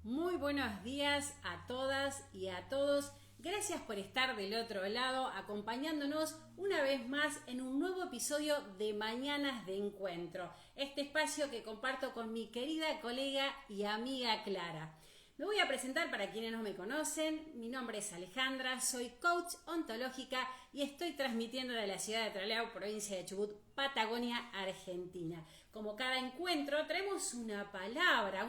Muy buenos días a todas y a todos. Gracias por estar del otro lado, acompañándonos una vez más en un nuevo episodio de Mañanas de Encuentro, este espacio que comparto con mi querida colega y amiga Clara. Me voy a presentar para quienes no me conocen. Mi nombre es Alejandra, soy coach ontológica y estoy transmitiendo de la ciudad de Trelew, provincia de Chubut, Patagonia, Argentina. Como cada encuentro traemos una palabra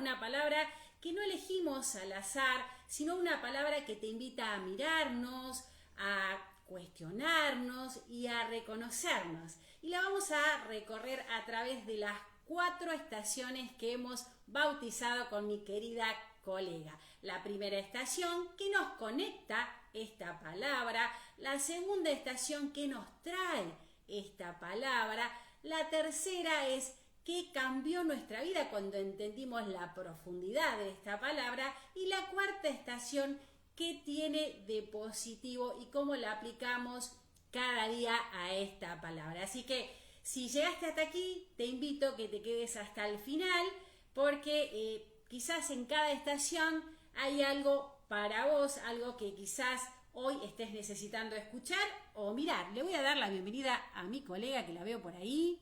que no elegimos al azar, sino una palabra que te invita a mirarnos, a cuestionarnos y a reconocernos. Y la vamos a recorrer a través de las 4 estaciones que hemos bautizado con mi querida colega. La primera estación que nos conecta esta palabra, la segunda estación que nos trae esta palabra, la tercera es qué cambió nuestra vida cuando entendimos la profundidad de esta palabra, y la cuarta estación, qué tiene de positivo y cómo la aplicamos cada día a esta palabra. Así que si llegaste hasta aquí, te invito a que te quedes hasta el final, porque quizás en cada estación hay algo para vos, algo que quizás hoy estés necesitando escuchar o mirar. Le voy a dar la bienvenida a mi colega que la veo por ahí.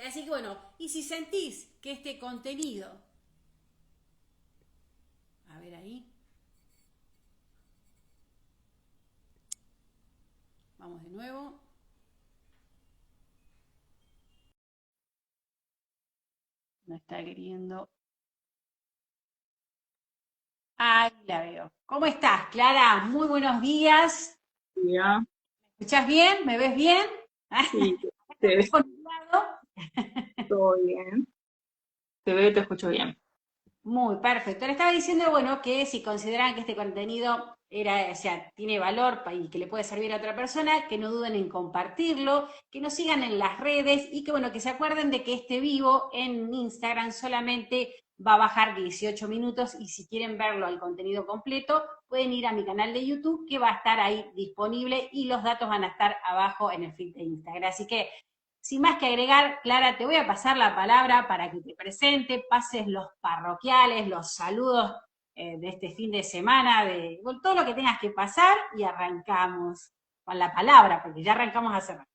Así que bueno, y si sentís que este contenido, a ver ahí, vamos de nuevo, no está queriendo. Ahí la veo. ¿Cómo estás, Clara? Muy buenos días. Ya, ¿Me escuchás bien? ¿Me ves bien? sí, Está un te ves poco nublado. todo bien. Te veo y te escucho bien. Muy perfecto. Le estaba diciendo, bueno, que si consideran que este contenido era, o sea, tiene valor y que le puede servir a otra persona, que no duden en compartirlo, que nos sigan en las redes y que, bueno, que se acuerden de que este vivo en Instagram solamente va a bajar 18 minutos y si quieren verlo al contenido completo, pueden ir a mi canal de YouTube que va a estar ahí disponible y los datos van a estar abajo en el feed de Instagram. Así que sin más que agregar, Clara, te voy a pasar la palabra para que te presente, pases los parroquiales, los saludos de este fin de semana, de bueno, todo lo que tengas que pasar y arrancamos con la palabra, porque ya arrancamos hace rato.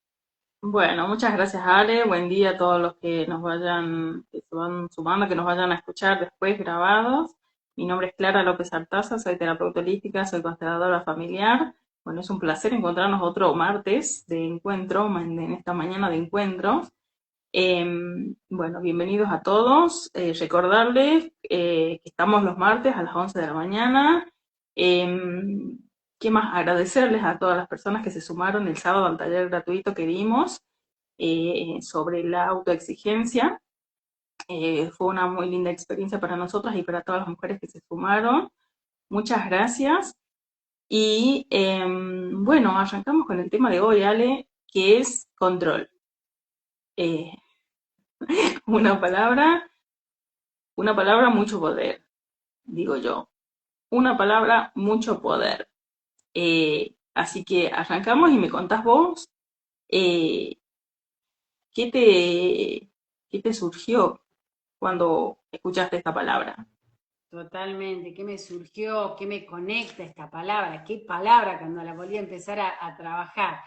Bueno, muchas gracias, Ale. Buen día a todos los que que se van sumando, que nos vayan a escuchar después grabados. Mi nombre es Clara López Artaza, soy terapeuta holística, soy consteladora familiar. Bueno, es un placer encontrarnos otro martes de encuentro, en esta mañana de encuentro. Bueno, bienvenidos a todos. Recordarles que estamos los martes a las 11 de la mañana. Em, ¿Qué más? Agradecerles a todas las personas que se sumaron el sábado al taller gratuito que dimos sobre la autoexigencia. Fue una muy linda experiencia para nosotras y para todas las mujeres que se sumaron. Muchas gracias. Y bueno, arrancamos con el tema de hoy, Ale, que es control. Eh, una palabra Una palabra, mucho poder, digo yo. Una palabra, mucho poder. Así que arrancamos y me contás vos eh, qué te, qué te surgió cuando escuchaste esta palabra. Totalmente, ¿qué me surgió? ¿Qué me conecta esta palabra? ¿Qué palabra cuando la volví a empezar a trabajar?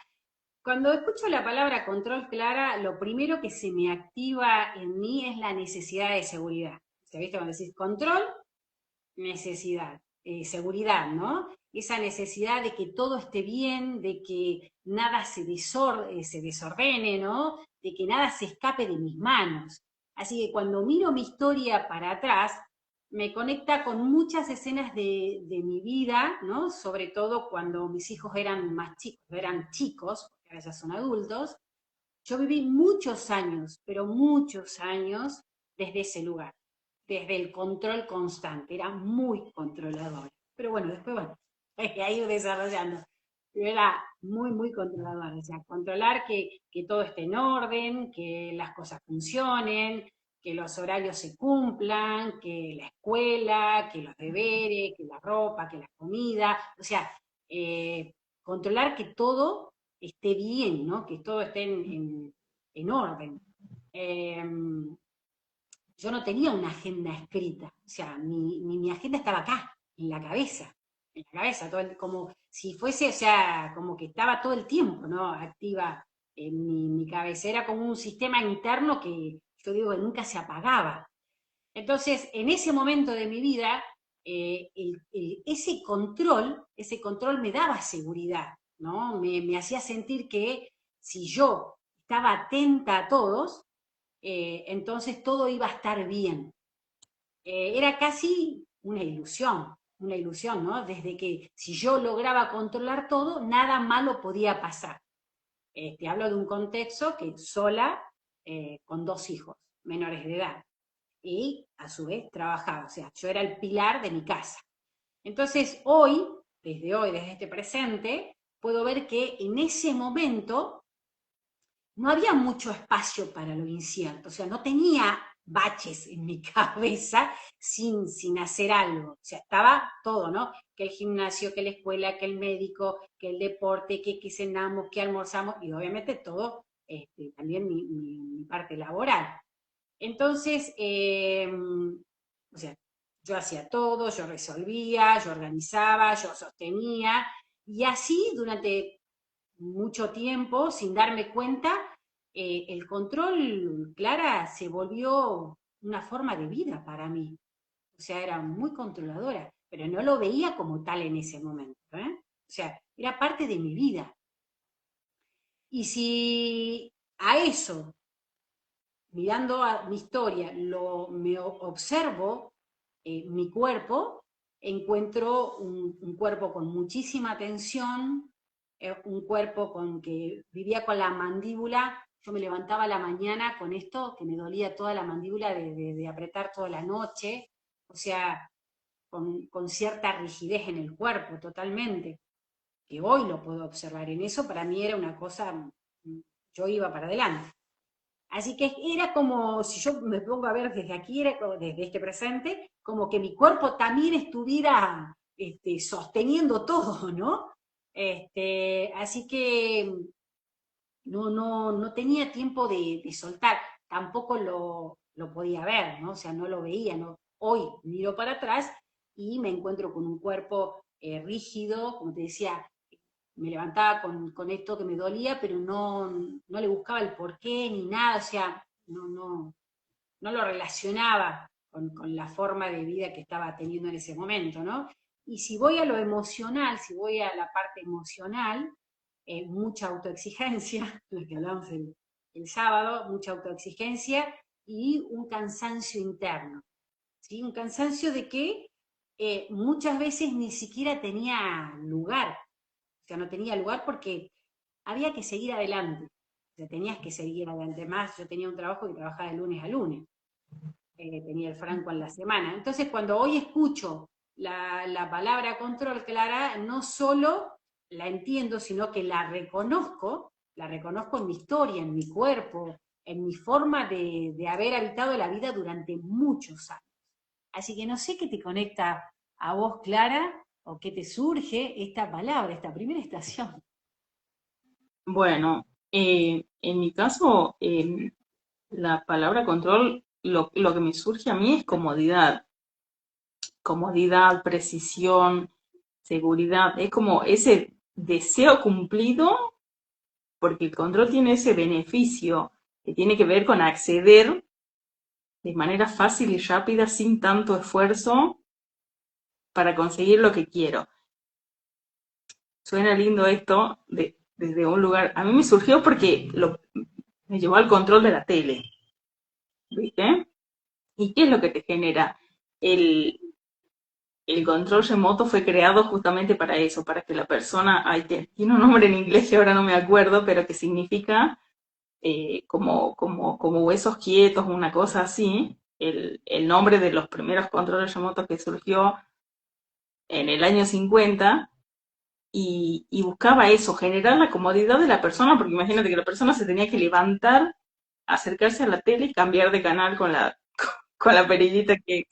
Cuando escucho la palabra control, Clara, lo primero que se me activa en mí es la necesidad de seguridad. O sea, ¿viste? Cuando decís control, necesidad, seguridad, ¿no? Esa necesidad de que todo esté bien, de que nada se desordene, ¿no? De que nada se escape de mis manos. Así que cuando miro mi historia para atrás, me conecta con muchas escenas de mi vida, ¿no? Sobre todo cuando mis hijos eran más chicos, eran chicos, porque ahora ya son adultos. Yo viví muchos años, pero muchos años desde ese lugar, desde el control constante, era muy controladora. Pero bueno, después, bueno, ha ido desarrollando. Pero era muy, muy controladora, o sea, controlar que todo esté en orden, que las cosas funcionen, que los horarios se cumplan, que la escuela, que los deberes, que la ropa, que la comida, o sea, controlar que todo esté bien, ¿no? Que todo esté en orden. Eh, yo no tenía una agenda escrita, o sea, mi agenda estaba acá, en la cabeza, como si fuese, o sea, como que estaba todo el tiempo, ¿no? Activa en mi cabeza, era como un sistema interno que yo digo que nunca se apagaba. Entonces, en ese momento de mi vida, ese control me daba seguridad, ¿no? Me hacía sentir que si yo estaba atenta a todos, entonces todo iba a estar bien. Era casi una ilusión, ¿no? Desde que si yo lograba controlar todo, nada malo podía pasar. Te hablo de un contexto que sola, con 2 hijos menores de edad, y a su vez trabajaba, o sea, yo era el pilar de mi casa. Entonces, hoy, desde este presente, puedo ver que en ese momento no había mucho espacio para lo incierto, o sea, no tenía baches en mi cabeza sin hacer algo, o sea, estaba todo, ¿no? Que el gimnasio, que la escuela, que el médico, que el deporte, que cenamos, que almorzamos, y obviamente todo, también mi parte laboral. Entonces, o sea, yo hacía todo, yo resolvía, yo organizaba, yo sostenía, y así durante mucho tiempo, sin darme cuenta, el control, Clara, se volvió una forma de vida para mí. O sea, era muy controladora, pero no lo veía como tal en ese momento, ¿eh? O sea, era parte de mi vida. Y si a eso, mirando a mi historia, me observo mi cuerpo, encuentro un cuerpo con muchísima tensión, un cuerpo con que vivía con la mandíbula. Yo me levantaba a la mañana con esto, que me dolía toda la mandíbula de apretar toda la noche, o sea, con cierta rigidez en el cuerpo totalmente, que hoy lo puedo observar. En eso para mí era una cosa, yo iba para adelante. Así que era como, si yo me pongo a ver desde aquí, desde este presente, como que mi cuerpo también estuviera sosteniendo todo, ¿no? Así que no tenía tiempo de soltar, tampoco lo podía ver, ¿no? O sea, no lo veía, ¿no? Hoy miro para atrás y me encuentro con un cuerpo rígido, como te decía, me levantaba con esto que me dolía, pero no le buscaba el porqué ni nada, o sea, no lo relacionaba con la forma de vida que estaba teniendo en ese momento, ¿no? Y si voy a lo emocional, si voy a la parte emocional, mucha autoexigencia, lo que hablamos el sábado, mucha autoexigencia y un cansancio interno, ¿sí? Un cansancio de que muchas veces ni siquiera tenía lugar, o sea, no tenía lugar porque había que seguir adelante, o sea, tenías que seguir adelante. Más, yo tenía un trabajo que trabajaba de lunes a lunes, tenía el franco en la semana. Entonces, cuando hoy escucho la palabra control, Clara, no solo la entiendo, sino que la reconozco en mi historia, en mi cuerpo, en mi forma de haber habitado la vida durante muchos años. Así que no sé qué te conecta a vos, Clara, o qué te surge esta palabra, esta primera estación. Bueno, en mi caso, la palabra control, lo que me surge a mí es comodidad. Comodidad, precisión, seguridad. Es como ese deseo cumplido, porque el control tiene ese beneficio que tiene que ver con acceder de manera fácil y rápida, sin tanto esfuerzo, para conseguir lo que quiero. Suena lindo esto desde un lugar. A mí me surgió porque me llevó al control de la tele, ¿viste? ¿Y qué es lo que te genera? El, el control remoto fue creado justamente para eso, para que la persona, tiene un nombre en inglés que ahora no me acuerdo, pero que significa como huesos quietos, una cosa así. El nombre de los primeros controles remotos que surgió en el año 50 y buscaba eso, generar la comodidad de la persona, porque imagínate que la persona se tenía que levantar, acercarse a la tele y cambiar de canal con la perillita que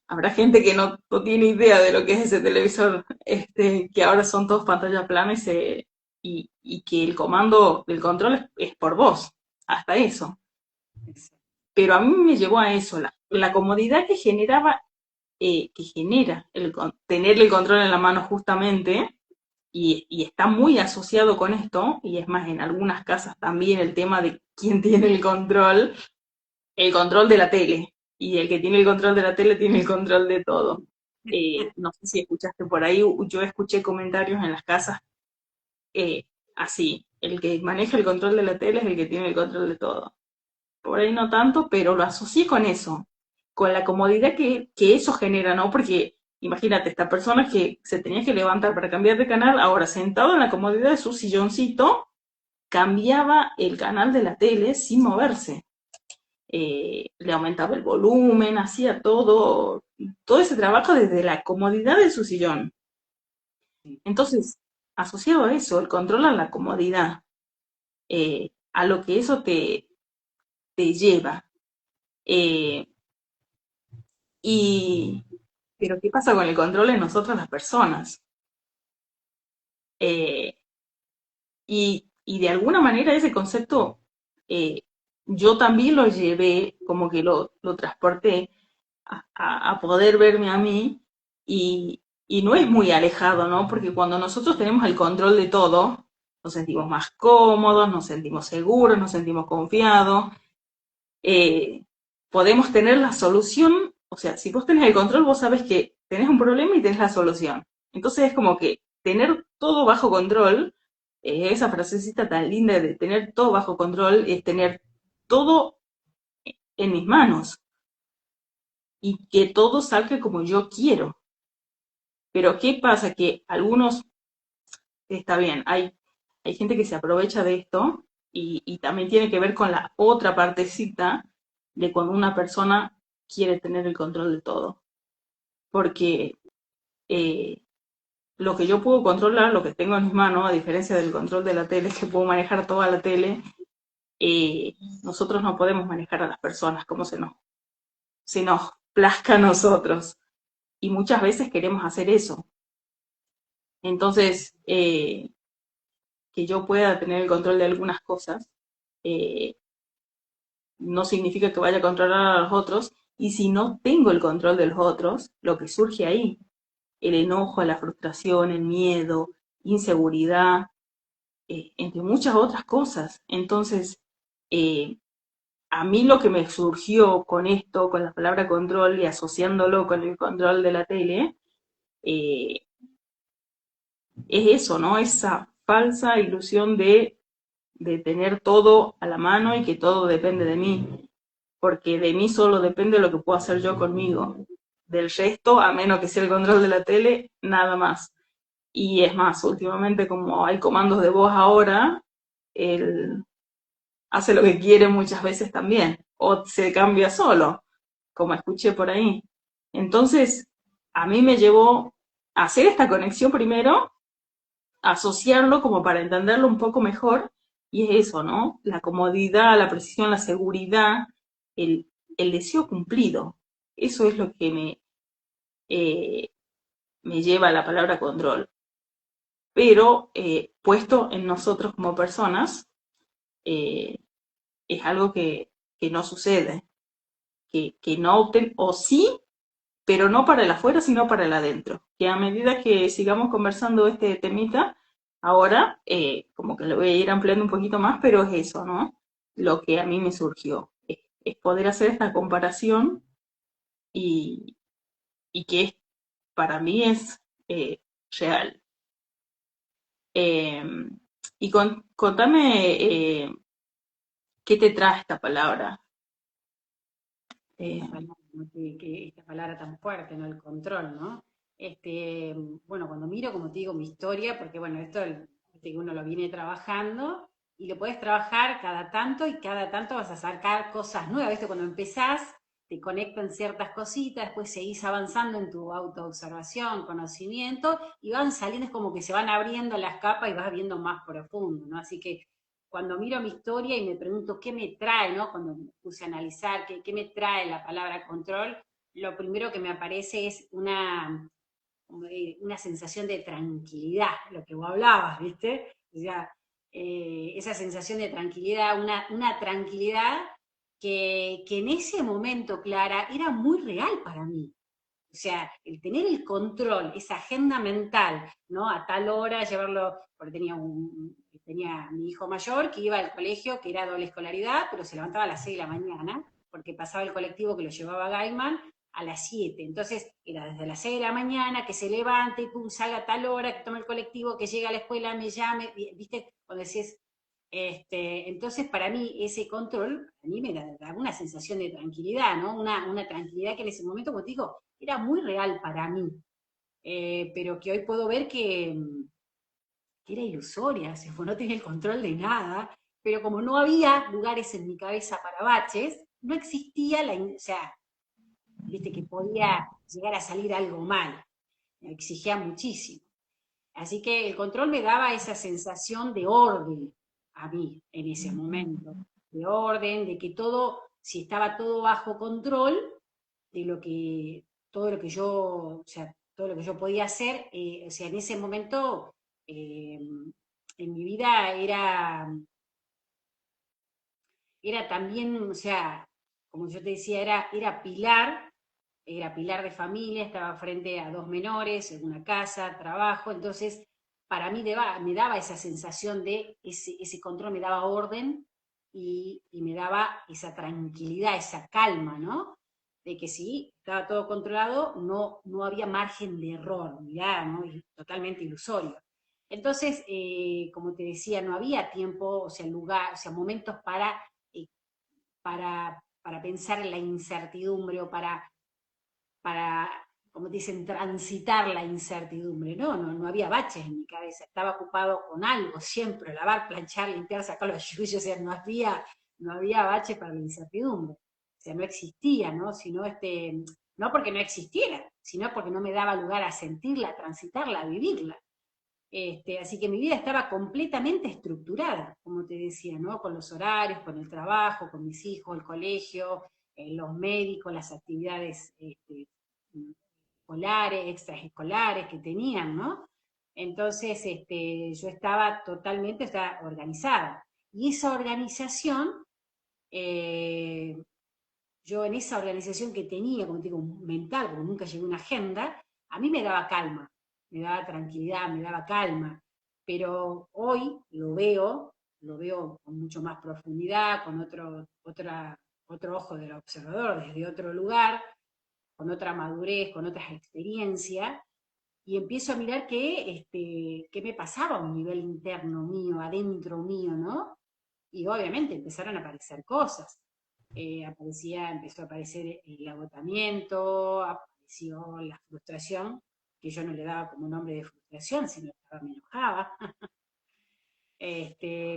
habrá gente que no tiene idea de lo que es ese televisor, que ahora son todos pantallas planas y que el comando del control es por voz, hasta eso. pero a mí me llevó a eso, la comodidad que generaba, que genera tener el control en la mano justamente, y está muy asociado con esto, y es más, en algunas casas también el tema de quién tiene el control de la tele, y el que tiene el control de la tele tiene el control de todo. No sé si escuchaste por ahí, yo escuché comentarios en las casas así, el que maneja el control de la tele es el que tiene el control de todo. Por ahí no tanto, pero lo asocié con eso, con la comodidad que eso genera, ¿no? Porque imagínate, esta persona que se tenía que levantar para cambiar de canal, ahora sentado en la comodidad de su silloncito, cambiaba el canal de la tele sin moverse. Le aumentaba el volumen, hacía todo ese trabajo desde la comodidad de su sillón. Entonces, asociado a eso, el control a la comodidad, a lo que eso te lleva. Eh, y, pero ¿qué pasa con el control en nosotras las personas? Eh, y de alguna manera ese concepto yo también lo llevé, como que lo transporté a poder verme a mí y no es muy alejado, ¿no? Porque cuando nosotros tenemos el control de todo, nos sentimos más cómodos, nos sentimos seguros, nos sentimos confiados, eh, podemos tener la solución, o sea, si vos tenés el control, vos sabés que tenés un problema y tenés la solución. Entonces es como que tener todo bajo control, esa frasecita tan linda de tener todo bajo control, es tener todo en mis manos y que todo salga como yo quiero. Pero ¿qué pasa? Que algunos, está bien, hay gente que se aprovecha de esto y también tiene que ver con la otra partecita de cuando una persona quiere tener el control de todo. Porque eh, lo que yo puedo controlar, lo que tengo en mis manos, a diferencia del control de la tele, que puedo manejar toda la tele, nosotros no podemos manejar a las personas como se nos plazca a nosotros. Y muchas veces queremos hacer eso. Entonces, que yo pueda tener el control de algunas cosas, eh, no significa que vaya a controlar a los otros, y si no tengo el control de los otros, lo que surge ahí, el enojo, la frustración, el miedo, inseguridad, entre muchas otras cosas. Entonces, eh, a mí lo que me surgió con esto, con la palabra control y asociándolo con el control de la tele, eh, es eso, ¿no? Esa falsa ilusión de tener todo a la mano y que todo depende de mí, porque de mí solo depende lo que puedo hacer yo conmigo. Del resto, a menos que sea el control de la tele, nada más. Y es más, últimamente como hay comandos de voz ahora, él hace lo que quiere muchas veces también, o se cambia solo, como escuché por ahí. Entonces, a mí me llevó a hacer esta conexión primero, asociarlo como para entenderlo un poco mejor, y es eso, ¿no? La comodidad, la precisión, la seguridad, el deseo cumplido. Eso es lo que eh, me lleva a la palabra control. Pero puesto en nosotros como personas, eh, es algo que no sucede, que no opten, o sí, pero no para el afuera, sino para el adentro. Que a medida que sigamos conversando este temita, ahora como que lo voy a ir ampliando un poquito más, pero es eso, ¿no? Lo que a mí me surgió, es poder hacer esta comparación y, y que para mí es real. Eh, y contame qué te trae esta palabra. Eh, Bueno, que esta palabra tan fuerte, ¿no? El control, ¿no? Bueno, cuando miro, como te digo, mi historia, porque bueno, esto viste que uno lo viene trabajando y lo puedes trabajar cada tanto y cada tanto vas a sacar cosas nuevas, ¿viste? Cuando empezás, te conectan ciertas cositas, después seguís avanzando en tu autoobservación, conocimiento, y van saliendo, es como que se van abriendo las capas y vas viendo más profundo, ¿no? Así que cuando miro mi historia y me pregunto qué me trae, ¿no? Cuando me puse a analizar qué me trae la palabra control, lo primero que me aparece es una sensación de tranquilidad, lo que vos hablabas, ¿viste? O sea, esa sensación de tranquilidad, una tranquilidad que en ese momento, Clara, era muy real para mí. O sea, el tener el control, esa agenda mental, ¿no? A tal hora llevarlo, porque tenía mi hijo mayor que iba al colegio, que era doble escolaridad, pero se levantaba a las 6 de la mañana, porque pasaba el colectivo que lo llevaba a Gaiman a las 7. Entonces, era desde las 6 de la mañana que se levante y pum, salga a tal hora, que tome el colectivo, que llegue a la escuela, me llame, ¿viste? Cuando decís, entonces, para mí, ese control, a mí me da una sensación de tranquilidad, ¿no? Una tranquilidad que en ese momento, como te digo, era muy real para mí, pero que hoy puedo ver que era ilusoria, no tenía el control de nada, pero como no había lugares en mi cabeza para baches, no existía o sea, viste que podía llegar a salir algo mal, me exigía muchísimo. Así que el control me daba esa sensación de orden a mí en ese momento, de orden, de que todo, si estaba todo bajo control, de todo lo que yo, o sea, todo lo que yo podía hacer, o sea, en ese momento eh, en mi vida era también, o sea, como yo te decía, era pilar de familia, estaba frente a dos menores, en una casa, trabajo, entonces para mí me daba esa sensación de ese control, me daba orden y me daba esa tranquilidad, esa calma, ¿no? De que sí, estaba todo controlado, no había margen de error, mirá, ¿no? Y totalmente ilusorio. Entonces, como te decía, no había tiempo, o sea, lugar, o sea, momentos eh, para pensar en la incertidumbre o para, como dicen, transitar la incertidumbre. No había baches en mi cabeza, estaba ocupado con algo siempre, lavar, planchar, limpiar, sacar los yuyos, o sea, no había baches para la incertidumbre. O sea, no existía, ¿no? Sino no porque no existiera, sino porque no me daba lugar a sentirla, a transitarla, a vivirla. Así que mi vida estaba completamente estructurada, como te decía, ¿no? Con los horarios, con el trabajo, con mis hijos, el colegio, los médicos, las actividades escolares, extraescolares que tenían, ¿no? Entonces, yo estaba organizada. Y esa organización, eh, yo en esa organización que tenía, como te digo, mental, como nunca llevé una agenda, a mí me daba calma, me daba tranquilidad, me daba calma. Pero hoy lo veo con mucho más profundidad, con otro ojo del observador, desde otro lugar, con otra madurez, con otras experiencias, y empiezo a mirar qué me pasaba a un nivel interno mío, adentro mío, ¿no? Y obviamente empezaron a aparecer cosas. Empezó a aparecer el agotamiento, apareció la frustración, que yo no le daba como nombre de frustración, sino que me enojaba.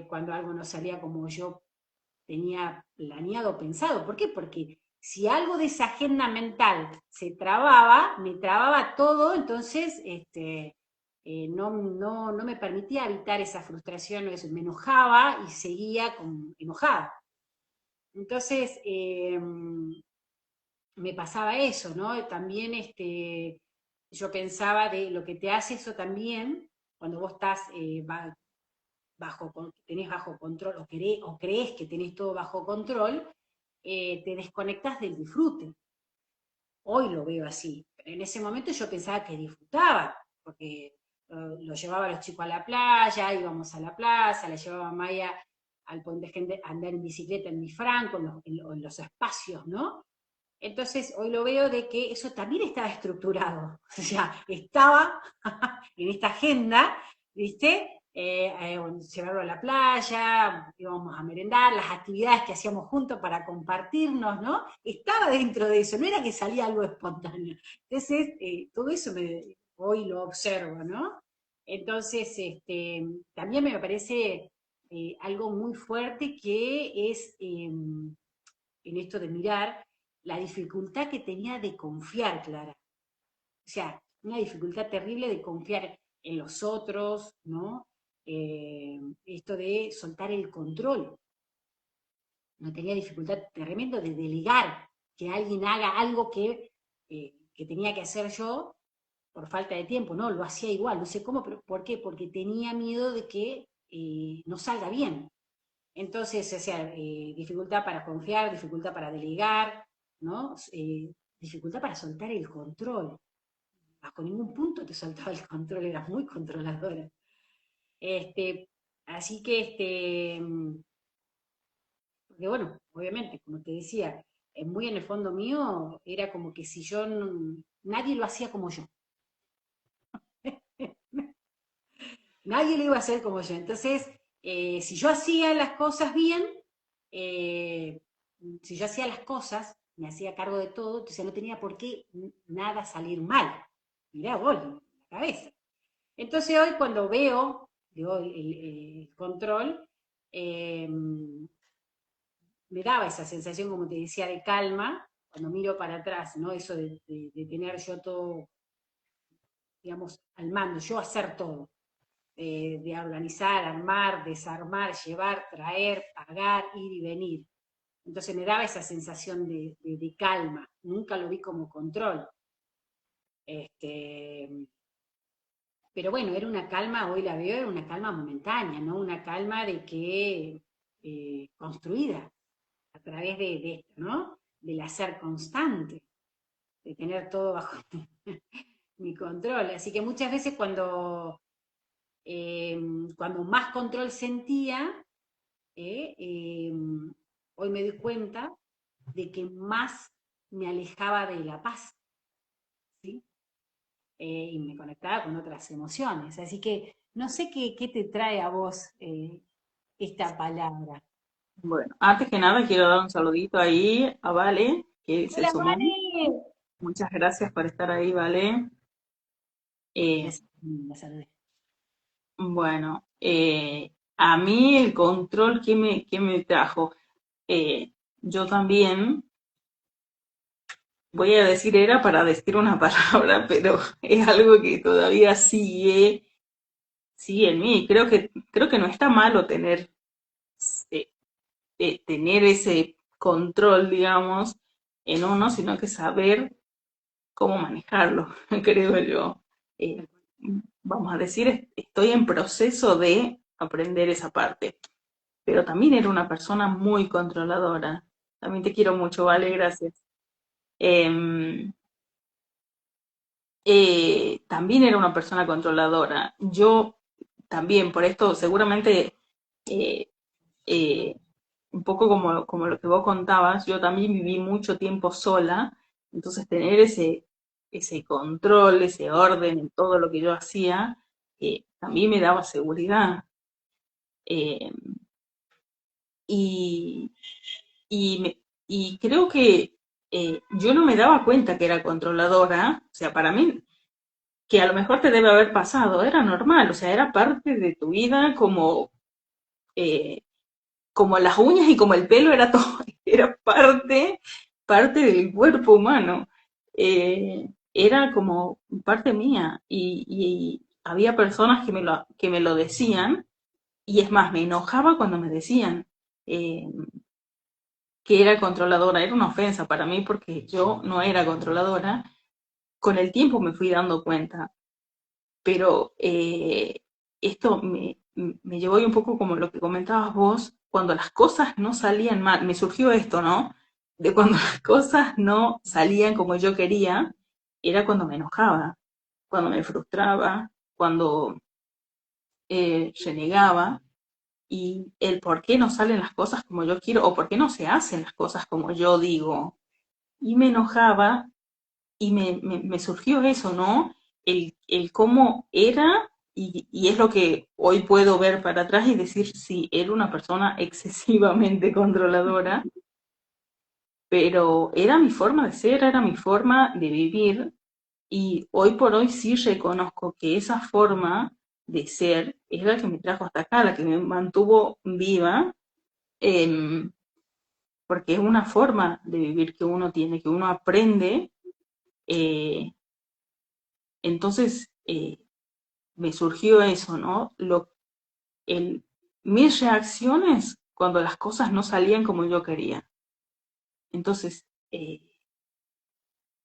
Cuando algo no salía como yo tenía planeado, pensado. ¿Por qué? Porque si algo de esa agenda mental se trababa, me trababa todo, entonces no me permitía evitar esa frustración, me enojaba y seguía enojada. Entonces, me pasaba eso, ¿no? También yo pensaba de lo que te hace eso también, cuando vos estás tenés bajo control o crees que tenés todo bajo control, te desconectas del disfrute. Hoy lo veo así, pero en ese momento yo pensaba que disfrutaba, porque lo llevaba a los chicos a la playa, íbamos a la plaza, la llevaba a Maya al Puente Gente a andar en bicicleta en mi franco, en los espacios, ¿no? Entonces, hoy lo veo de que eso también estaba estructurado, o sea, estaba en esta agenda, ¿viste? Llevarlo a la playa, íbamos a merendar, las actividades que hacíamos juntos para compartirnos, ¿no? Estaba dentro de eso, no era que salía algo espontáneo. Entonces, todo eso hoy lo observo, ¿no? Entonces, también me parece algo muy fuerte que es en esto de mirar la dificultad que tenía de confiar, Clara. O sea, una dificultad terrible de confiar en los otros, ¿no? Esto de soltar el control. No tenía dificultad tremendo de delegar, que alguien haga algo que tenía que hacer yo por falta de tiempo, ¿no? Lo hacía igual, no sé cómo, pero ¿por qué? Porque tenía miedo de que no salga bien. Entonces, o sea, dificultad para confiar, dificultad para delegar, ¿no? Dificultad para soltar el control. Bajo ningún punto te soltaba el control, eras muy controladora. Este, así que, porque bueno, obviamente, como te decía, muy en el fondo mío, era como que si yo, nadie lo hacía como yo. Nadie lo iba a hacer como yo. Entonces, si yo hacía las cosas bien, eh, si yo hacía las cosas, me hacía cargo de todo, entonces no tenía por qué nada salir mal. Mirá vos, la cabeza. Entonces hoy cuando veo digo, el control, eh, me daba esa sensación, como te decía, de calma, cuando miro para atrás, ¿no? Eso de tener yo todo, digamos, al mando, yo hacer todo de organizar, armar, desarmar, llevar, traer, pagar, ir y venir. Entonces me daba esa sensación de calma, nunca lo vi como control. Este, pero bueno, era una calma, hoy la veo, era una calma momentánea, ¿no? Una calma de que construida a través de esto, ¿no? Del hacer constante, de tener todo bajo mi control. Así que muchas veces eh, cuando más control sentía, eh, eh, hoy me doy cuenta de que más me alejaba de la paz, ¿sí? Y me conectaba con otras emociones. Así que no sé qué te trae a vos esta palabra. Bueno, antes que nada quiero dar un saludito ahí a Vale, que se Hola, sumó. Vane. Muchas gracias por estar ahí, Vale. Eh, La saludé. bueno, a mí el control que me trajo, yo también, voy a decir era para decir una palabra, pero es algo que todavía sigue en mí. Creo que no está malo eh, tener ese control, digamos, en uno, sino que saber cómo manejarlo, creo yo. Eh, Vamos a decir, estoy en proceso de aprender esa parte, pero también era una persona muy controladora. También te quiero mucho, Vale, gracias. Em, también era una persona controladora. Yo también, por esto, seguramente, eh, eh, un poco como lo que vos contabas, yo también viví mucho tiempo sola, entonces tener ese control, ese orden en todo lo que yo hacía, también me daba seguridad. Eh, y, y creo que yo no me daba cuenta que era controladora, o sea, para mí, que a lo mejor te debe haber pasado, era normal, o sea, era parte de tu vida eh, como las uñas y como el pelo era todo, era parte del cuerpo humano. Era como parte mía y había personas que me lo decían y es más, me enojaba cuando me decían eh, que era controladora, era una ofensa para mí porque yo no era controladora. Con el tiempo me fui dando cuenta, pero esto me llevó un poco como lo que comentabas vos, cuando las cosas no salían mal, me surgió esto, ¿no? De cuando las cosas no salían como yo quería, era cuando me enojaba, cuando me frustraba, cuando renegaba, y el por qué no salen las cosas como yo quiero, o por qué no se hacen las cosas como yo digo, y me enojaba y me surgió eso, ¿no? El cómo era, y es lo que hoy puedo ver para atrás y decir, sí, era una persona excesivamente controladora, pero era mi forma de ser, era mi forma de vivir, y hoy por hoy sí reconozco que esa forma de ser es la que me trajo hasta acá, la que me mantuvo viva, eh, porque es una forma de vivir que uno tiene, que uno aprende. eh, entonces, me surgió eso, ¿no? El, mis reacciones cuando las cosas no salían como yo quería. Entonces,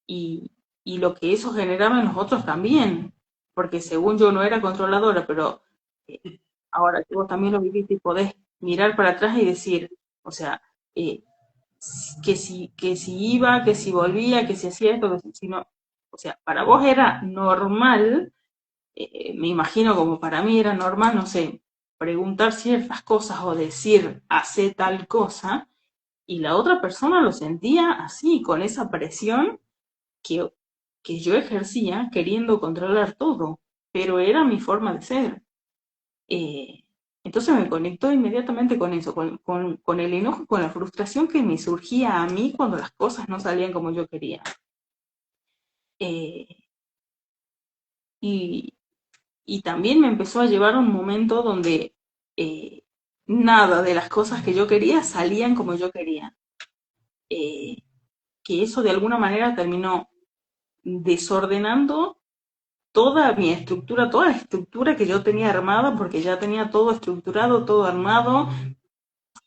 y, y lo que eso generaba en los otros también, porque según yo no era controladora, pero eh, ahora que vos también lo viviste y podés mirar para atrás y decir, o sea, que si iba, que si volvía, que si hacía esto, que si no. O sea, para vos era normal, me imagino como para mí era normal, no sé, preguntar ciertas cosas o decir, hace tal cosa, y la otra persona lo sentía así, con esa presión que, que yo ejercía queriendo controlar todo, pero era mi forma de ser. Eh, entonces me conectó inmediatamente con eso, con el enojo, con la frustración que me surgía a mí cuando las cosas no salían como yo quería. Eh, y, y también me empezó a llevar a un momento donde eh, nada de las cosas que yo quería salían como yo quería. Eh, que eso de alguna manera terminó desordenando toda mi estructura, toda la estructura que yo tenía armada, porque ya tenía todo estructurado, todo armado,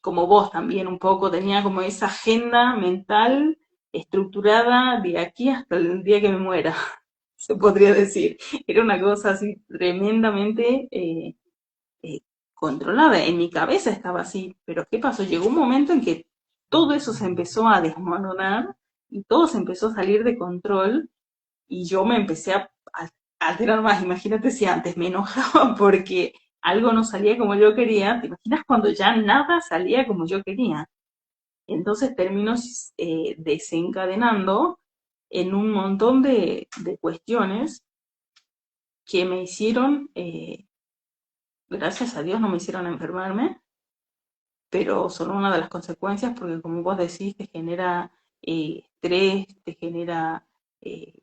como vos también un poco, tenía como esa agenda mental estructurada de aquí hasta el día que me muera, se podría decir. Era una cosa así tremendamente eh, controlada. En mi cabeza estaba así, pero ¿qué pasó? Llegó un momento en que todo eso se empezó a desmoronar y todo se empezó a salir de control y yo me empecé a alterar más. Imagínate si antes me enojaba porque algo no salía como yo quería, ¿te imaginas cuando ya nada salía como yo quería? Entonces terminó desencadenando en un montón de cuestiones que me hicieron, gracias a Dios no me hicieron enfermarme, pero son una de las consecuencias porque como vos decís, te genera estrés, te genera eh,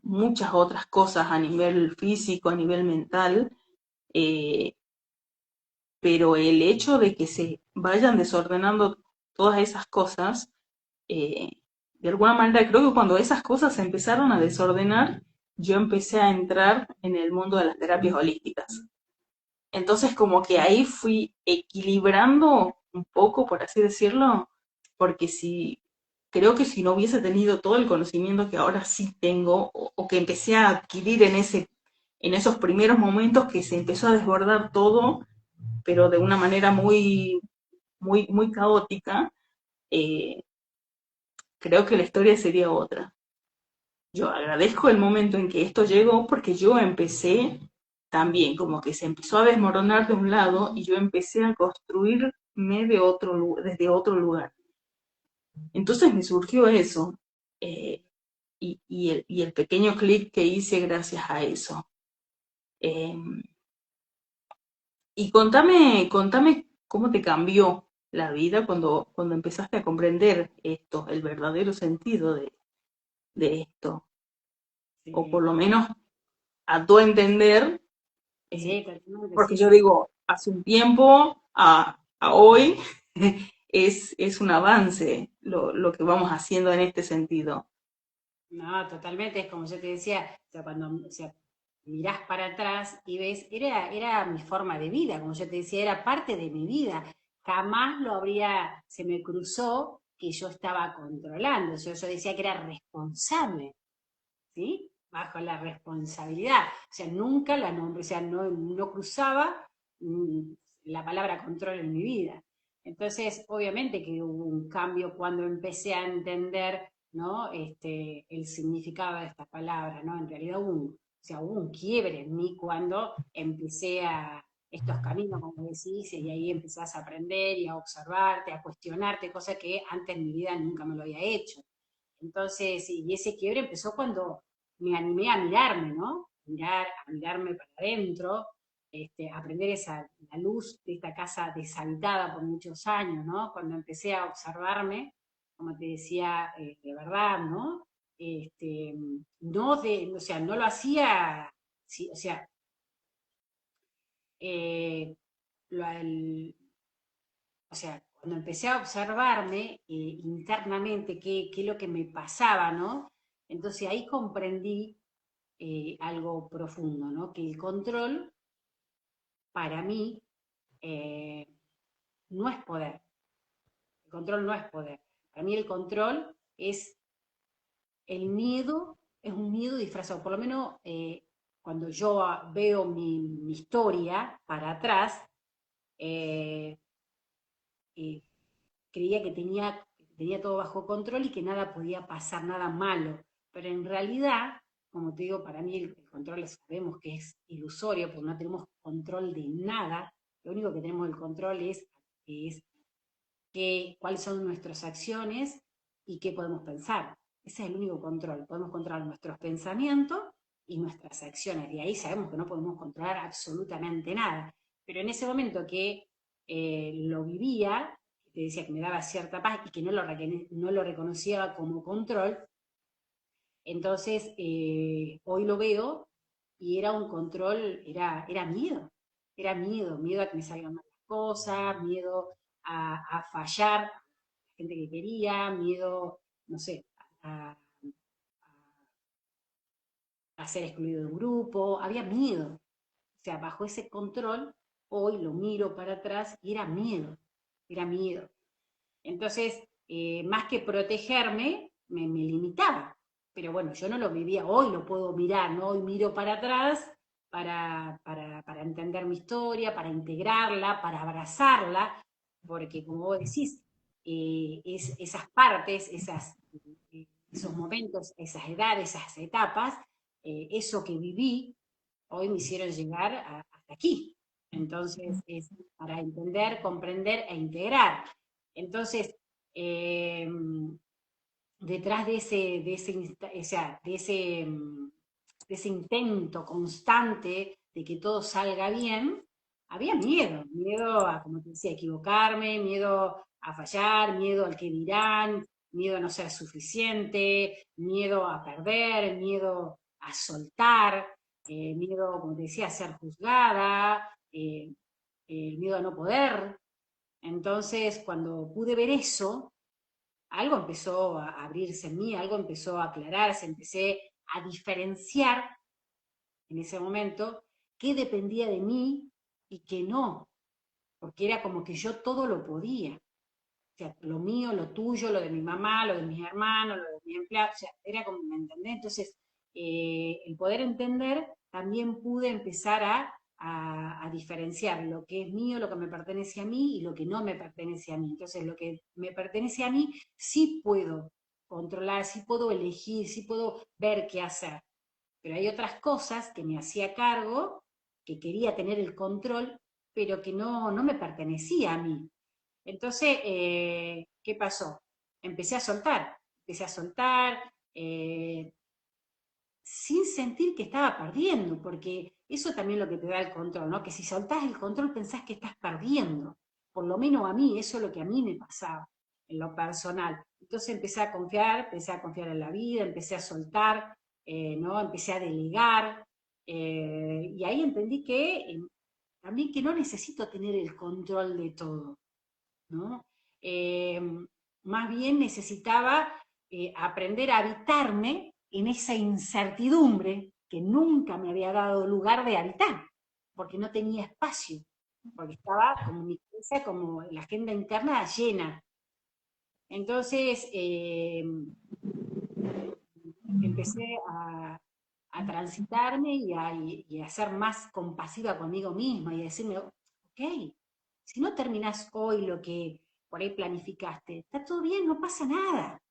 muchas otras cosas a nivel físico, a nivel mental, eh, pero el hecho de que se vayan desordenando todas esas cosas, eh, de alguna manera creo que cuando esas cosas se empezaron a desordenar, yo empecé a entrar en el mundo de las terapias holísticas. Entonces como que ahí fui equilibrando un poco, por así decirlo, porque si creo que si no hubiese tenido todo el conocimiento que ahora sí tengo o que empecé a adquirir en esos primeros momentos que se empezó a desbordar todo, pero de una manera muy caótica, eh, creo que la historia sería otra. Yo agradezco el momento en que esto llegó porque yo empecé también, como que se empezó a desmoronar de un lado y yo empecé a construirme desde otro lugar. Entonces me surgió eso eh, y el pequeño clic que hice gracias a eso. Eh, y contame cómo te cambió la vida cuando empezaste a comprender esto, el verdadero sentido de esto, o por Sí, lo menos a tu entender. sí, totalmente, Porque sí, yo sí. digo, hace un tiempo a hoy es un avance lo que vamos haciendo en este sentido. No, totalmente, es como yo te decía, o sea, cuando o sea, mirás para atrás y ves, era mi forma de vida, como yo te decía, era parte de mi vida. Jamás lo habría, se me cruzó que yo estaba controlando, yo decía que era responsable, ¿sí? Bajo la responsabilidad. O sea, nunca la nombré, o sea, no cruzaba mm, la palabra control en mi vida. Entonces, obviamente que hubo un cambio cuando empecé a entender, ¿no? El significado de esta palabra, ¿no? En realidad o sea, hubo un quiebre en mí cuando empecé a estos caminos, como decís, y ahí empezás a aprender y a observarte, a cuestionarte, cosa que antes en mi vida nunca me lo había hecho. Entonces, y ese quiebre empezó cuando me animé a mirarme, ¿no? A mirarme para adentro, aprender la luz de esta casa deshabitada por muchos años, ¿no? Cuando empecé a observarme, como te decía, de verdad, ¿no? Este, o sea, no lo hacía, sí, o sea, eh, o sea, cuando empecé a observarme internamente qué es lo que me pasaba, ¿no? Entonces ahí comprendí algo profundo, ¿no? Que el control, para mí, eh, no es poder. El control no es poder. Para mí el control es el miedo, es un miedo disfrazado. Por lo menos cuando yo veo mi historia para atrás, eh, creía que tenía todo bajo control y que nada podía pasar, nada malo. Pero en realidad, como te digo, para mí el control sabemos que es ilusorio, porque no tenemos control de nada. Lo único que tenemos el control es cuáles son nuestras acciones y qué podemos pensar. Ese es el único control. Podemos controlar nuestros pensamientos y nuestras acciones. De ahí sabemos que no podemos controlar absolutamente nada. Pero en ese momento que lo vivía, te decía que me daba cierta paz y que no lo reconocía como control, entonces hoy lo veo y era un control, era miedo a que me salgan mal las cosas, miedo a fallar a la gente que quería, miedo, no sé, a, a ser excluido de un grupo, había miedo. O sea, bajo ese control, hoy lo miro para atrás y era miedo, era miedo. Entonces, más que protegerme, me limitaba. Pero bueno, yo no lo vivía, hoy lo puedo mirar, ¿no? Hoy miro para atrás para entender mi historia, para integrarla, para abrazarla, porque como vos decís, esas partes, esos momentos, esas edades, esas etapas, eso que viví, hoy me hicieron llegar hasta aquí. Entonces, es para entender, comprender e integrar. Entonces, eh, detrás de ese intento constante de que todo salga bien, había miedo a, como te decía, equivocarme, miedo a fallar, miedo al que dirán, miedo a no ser suficiente, miedo a perder, miedo a soltar, miedo, como te decía, a ser juzgada, miedo a no poder. Entonces, cuando pude ver eso, algo empezó a abrirse en mí, algo empezó a aclararse, empecé a diferenciar en ese momento qué dependía de mí y qué no, porque era como que yo todo lo podía. O sea, lo mío, lo tuyo, lo de mi mamá, lo de mis hermanos, lo de mi empleado, o sea, era como, ¿me entendés? Entonces, el poder entender, también pude empezar a diferenciar lo que es mío, lo que me pertenece a mí y lo que no me pertenece a mí. Entonces, lo que me pertenece a mí, sí puedo controlar, sí puedo elegir, sí puedo ver qué hacer. Pero hay otras cosas que me hacía cargo, que quería tener el control, pero que no me pertenecía a mí. Entonces, ¿qué pasó? Empecé a soltar, sin sentir que estaba perdiendo, porque eso también es lo que te da el control, ¿no? Que si soltás el control pensás que estás perdiendo, por lo menos a mí, eso es lo que a mí me pasaba en lo personal. Entonces empecé a confiar en la vida, empecé a soltar, ¿no? Empecé a delegar, y ahí entendí que también que no necesito tener el control de todo, ¿no? Eh, Más bien necesitaba aprender a habitarme en esa incertidumbre que nunca me había dado lugar de habitar, porque no tenía espacio, porque estaba como mi cabeza, como la agenda interna llena. Entonces empecé a transitarme y a ser más compasiva conmigo misma y a decirme, ok, si no terminás hoy lo que por ahí planificaste, está todo bien, no pasa nada,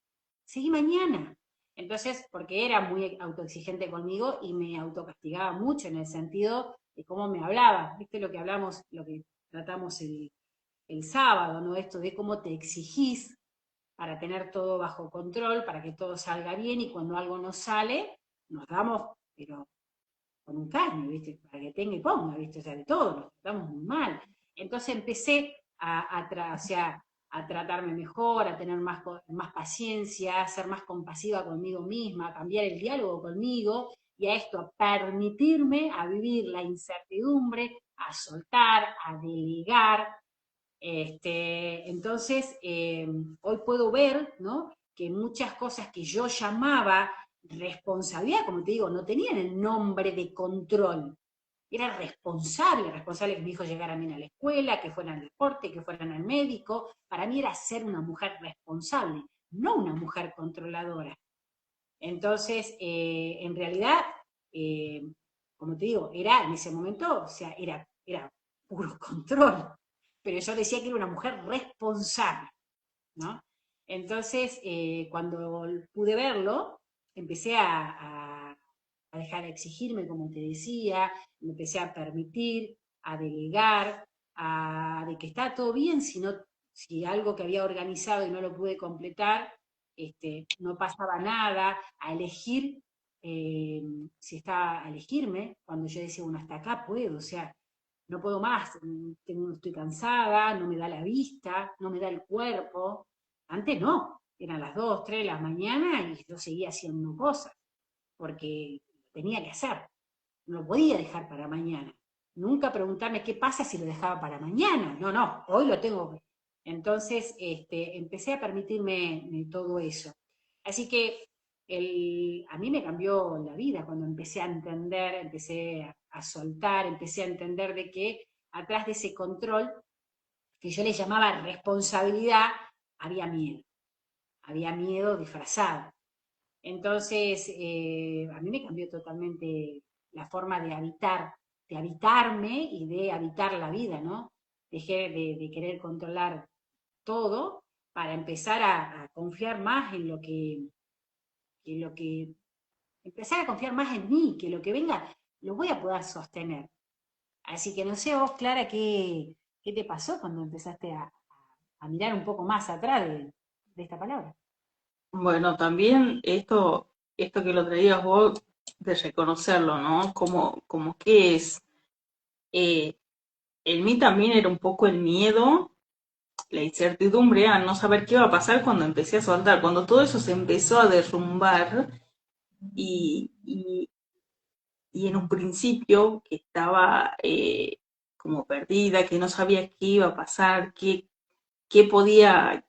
seguí mañana. Entonces, porque era muy autoexigente conmigo y me autocastigaba mucho en el sentido de cómo me hablaba, ¿viste lo que hablamos, lo que tratamos el sábado, ¿no? Esto de cómo te exigís para tener todo bajo control, para que todo salga bien y cuando algo no sale, nos damos, pero con un caño, ¿viste? Para que tenga y ponga, ¿viste? O sea, de todo, nos tratamos muy mal. Entonces empecé o sea, a tratarme mejor, a tener más paciencia, a ser más compasiva conmigo misma, a cambiar el diálogo conmigo y a esto, a permitirme a vivir la incertidumbre, a soltar, a delegar. Entonces, hoy puedo ver, ¿no? Que muchas cosas que yo llamaba responsabilidad, como te digo, no tenían el nombre de control. Era responsable que mi hijo llegara bien a la escuela, que fueran al deporte, que fueran al médico. Para mí era ser una mujer responsable, no una mujer controladora. Entonces, en realidad, como te digo, era en ese momento, o sea, era puro control. pero yo decía que era una mujer responsable, ¿no? Entonces, cuando pude verlo, empecé a dejar de exigirme, como te decía, me empecé a permitir, a delegar, de que está todo bien, si algo que había organizado y no lo pude completar, no pasaba nada, a elegir, si estaba a elegirme, cuando yo decía, bueno, hasta acá puedo, o sea, no puedo más, estoy cansada, no me da la vista, no me da el cuerpo. Antes no, eran las 2, 3 de la mañana y yo seguía haciendo cosas, porque tenía que hacer, no lo podía dejar para mañana. Nunca preguntarme qué pasa si lo dejaba para mañana, no, hoy lo tengo. Entonces empecé a permitirme todo eso. Así que a mí me cambió la vida cuando empecé a entender, empecé a soltar, empecé a entender de que atrás de ese control, que yo le llamaba responsabilidad, había miedo disfrazado. Entonces, a mí me cambió totalmente la forma de habitarme y de habitar la vida, ¿no? Dejé de querer controlar todo para empezar a confiar más en lo que, empezar a confiar más en mí, que lo que venga lo voy a poder sostener. Así que no sé vos, Clara, qué te pasó cuando empezaste a mirar un poco más atrás de esta palabra. Bueno, también esto que lo traías vos, de reconocerlo, ¿no? Como que es, eh, en mí también era un poco el miedo, la incertidumbre a no saber qué iba a pasar cuando empecé a soltar, cuando todo eso se empezó a derrumbar y, y, y en un principio que estaba como perdida, que no sabía qué iba a pasar, qué podía,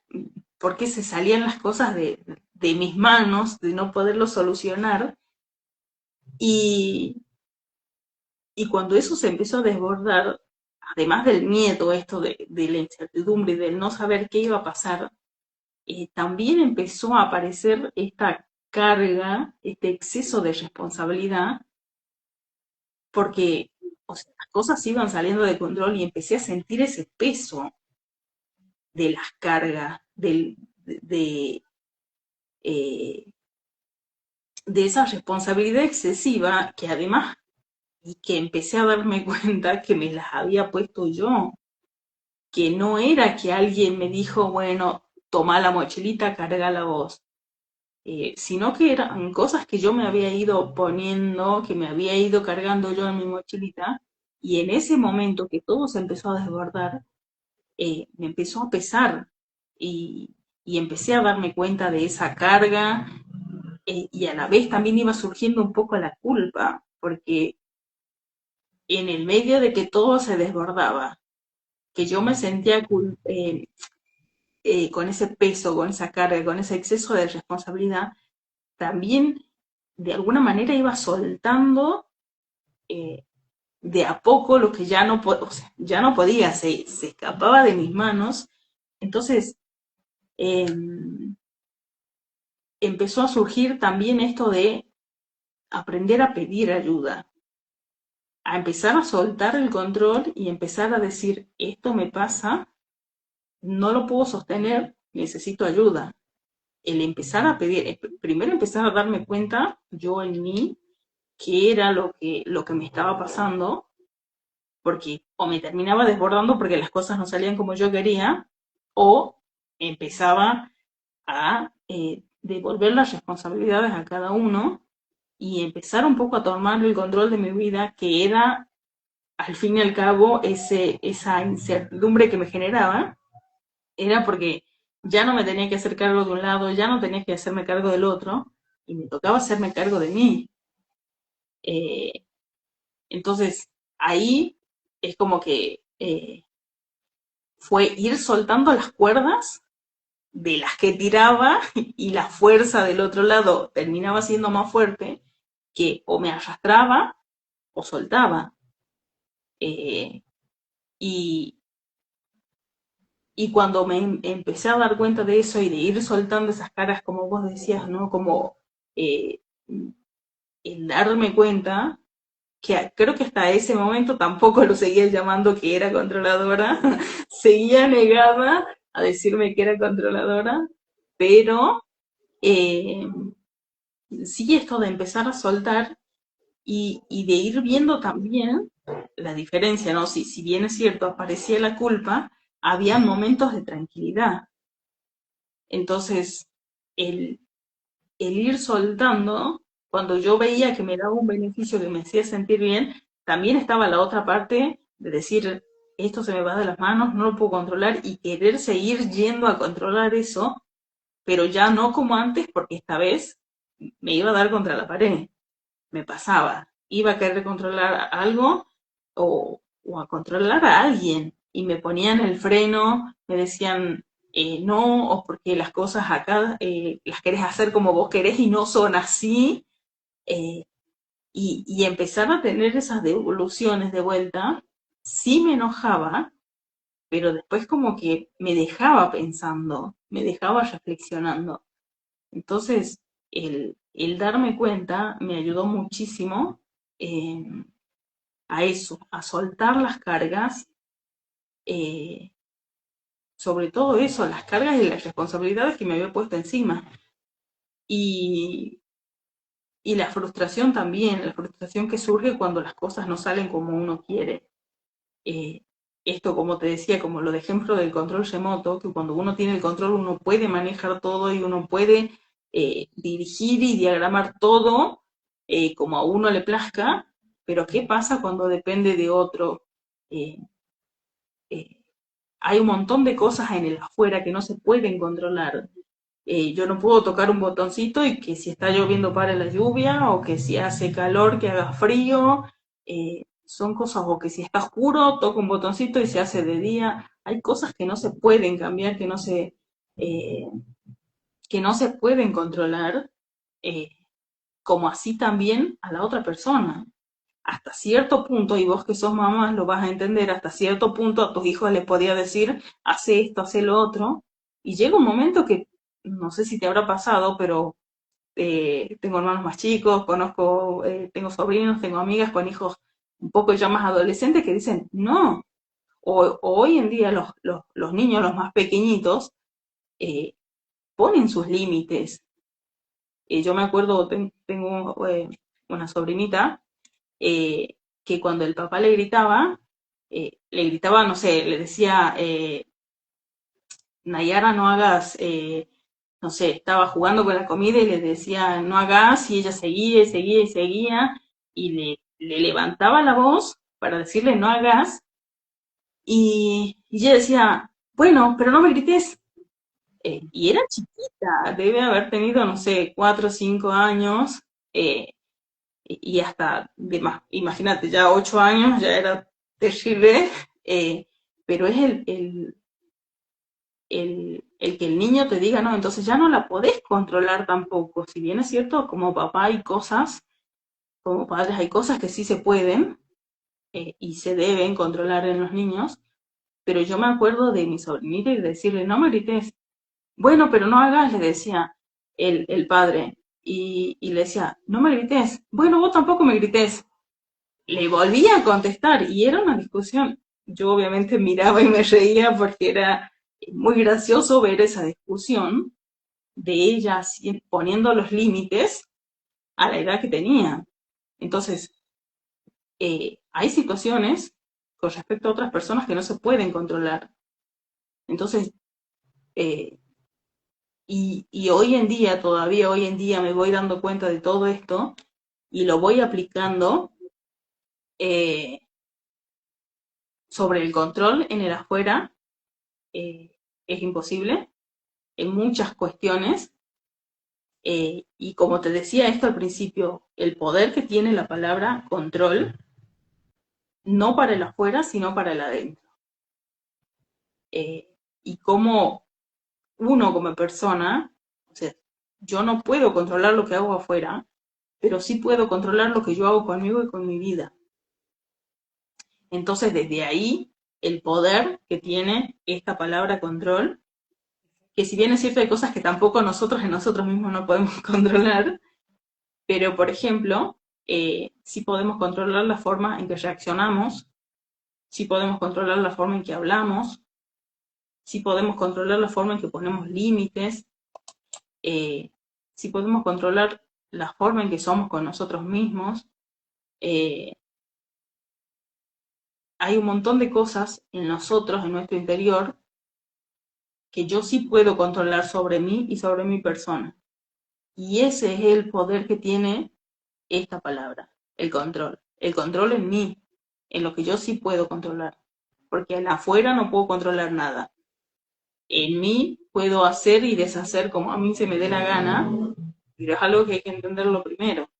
por qué se salían las cosas de mis manos, de no poderlo solucionar. Y, y cuando eso se empezó a desbordar, además del miedo, esto de la incertidumbre y del no saber qué iba a pasar, también empezó a aparecer esta carga, este exceso de responsabilidad, porque o sea, las cosas iban saliendo de control y empecé a sentir ese peso de las cargas, eh, de esa responsabilidad excesiva que además, y que empecé a darme cuenta que me las había puesto yo, que no era que alguien me dijo, bueno, toma la mochilita, carga la voz, sino que eran cosas que yo me había ido poniendo, que me había ido cargando yo en mi mochilita, y en ese momento que todo se empezó a desbordar, me empezó a pesar y, y empecé a darme cuenta de esa carga, y a la vez también iba surgiendo un poco la culpa, porque en el medio de que todo se desbordaba, que yo me sentía con ese peso, con esa carga, con ese exceso de responsabilidad, también de alguna manera iba soltando eh, de a poco lo que ya no, o sea, ya no podía, se escapaba de mis manos. Entonces eh, empezó a surgir también esto de aprender a pedir ayuda, a empezar a soltar el control y empezar a decir, esto me pasa, no lo puedo sostener, necesito ayuda. El empezar a pedir, primero empezar a darme cuenta yo en mí qué era lo que me estaba pasando, porque o me terminaba desbordando porque las cosas no salían como yo quería, o empezaba a devolver las responsabilidades a cada uno y empezar un poco a tomar el control de mi vida, que era al fin y al cabo esa incertidumbre que me generaba, era porque ya no me tenía que hacer cargo de un lado, ya no tenía que hacerme cargo del otro, y me tocaba hacerme cargo de mí. Eh, entonces, ahí es como que fue ir soltando las cuerdas de las que tiraba y la fuerza del otro lado terminaba siendo más fuerte, que o me arrastraba o soltaba. Eh, y, y cuando me empecé a dar cuenta de eso y de ir soltando esas caras, como vos decías, ¿no? Como eh, el darme cuenta, que creo que hasta ese momento tampoco lo seguía llamando que era controladora, seguía negada a decirme que era controladora, pero eh, sí esto de empezar a soltar y de ir viendo también la diferencia, ¿no? Si bien es cierto, aparecía la culpa, había momentos de tranquilidad. Entonces, el, el ir soltando, cuando yo veía que me daba un beneficio que me hacía sentir bien, también estaba la otra parte de decir, esto se me va de las manos, no lo puedo controlar y querer seguir yendo a controlar eso, pero ya no como antes, porque esta vez me iba a dar contra la pared, me pasaba, iba a querer controlar algo o a controlar a alguien y me ponían el freno, me decían no, o porque las cosas acá las querés hacer como vos querés y no son así, eh, y empezar a tener esas devoluciones de vuelta, sí me enojaba, pero después como que me dejaba pensando, me dejaba reflexionando. Entonces, el darme cuenta me ayudó muchísimo eh, a eso, a soltar las cargas, eh, sobre todo eso, las cargas y las responsabilidades que me había puesto encima. Y, y la frustración también, la frustración que surge cuando las cosas no salen como uno quiere. Eh, Esto, como te decía, como lo de ejemplo del control remoto, que cuando uno tiene el control uno puede manejar todo y uno puede dirigir y diagramar todo como a uno le plazca, pero ¿qué pasa cuando depende de otro? Eh, eh, Hay un montón de cosas en el afuera que no se pueden controlar. Yo no puedo tocar un botoncito y que si está lloviendo pare la lluvia, o que si hace calor que haga frío. Son cosas, o que si está oscuro toco un botoncito y se hace de día. Hay cosas que no se pueden cambiar, eh, que no se pueden controlar, eh, como así también a la otra persona. Hasta cierto punto, y vos que sos mamá lo vas a entender, hasta cierto punto a tus hijos les podía decir, hace esto, hace lo otro, y llega un momento que, no sé si te habrá pasado, pero tengo hermanos más chicos, conozco, tengo sobrinos, tengo amigas con hijos un poco ya más adolescentes que dicen, no, o hoy en día los niños, los más pequeñitos, eh, ponen sus límites. Yo me acuerdo, tengo una sobrinita que cuando el papá le gritaba, no sé, le decía, Nayara, no hagas, no sé, estaba jugando con la comida y le decía, no hagas, y ella seguía y seguía y seguía, y le levantaba la voz para decirle, no hagas, y ella decía, bueno, pero no me grites. Y era chiquita, debe haber tenido, no sé, 4 o 5 años, eh, y hasta, imagínate, ya 8 años, ya era terrible, eh, pero es el que el niño te diga, no, entonces ya no la podés controlar tampoco. Si bien es cierto, como papá hay cosas, como padres hay cosas que sí se pueden y se deben controlar en los niños, pero yo me acuerdo de mi sobrinita y decirle, no me grites. Bueno, pero no hagas, le decía el padre. Y le decía, no me grites. Bueno, vos tampoco me grites. Le volvía a contestar y era una discusión. Yo obviamente miraba y me reía porque era muy gracioso ver esa discusión de ella poniendo los límites a la edad que tenía. Entonces, hay situaciones con respecto a otras personas que no se pueden controlar. Entonces, eh, y hoy en día, todavía hoy en día me voy dando cuenta de todo esto y lo voy aplicando eh, sobre el control en el afuera. Es imposible en muchas cuestiones. Y como te decía esto al principio, el poder que tiene la palabra control, no para el afuera, sino para el adentro. Y cómo uno como persona, o sea, yo no puedo controlar lo que hago afuera, pero sí puedo controlar lo que yo hago conmigo y con mi vida. Entonces, desde ahí, el poder que tiene esta palabra control, que si bien es cierto hay cosas que tampoco nosotros en nosotros mismos no podemos controlar, pero por ejemplo, sí podemos controlar la forma en que reaccionamos, sí podemos controlar la forma en que hablamos, sí podemos controlar la forma en que ponemos límites, sí podemos controlar la forma en que somos con nosotros mismos. Hay un montón de cosas en nosotros, en nuestro interior, que yo sí puedo controlar sobre mí y sobre mi persona. Y ese es el poder que tiene esta palabra, el control. El control en mí, en lo que yo sí puedo controlar. Porque en afuera no puedo controlar nada. En mí puedo hacer y deshacer como a mí se me dé la gana, pero es algo que hay que entenderlo primero.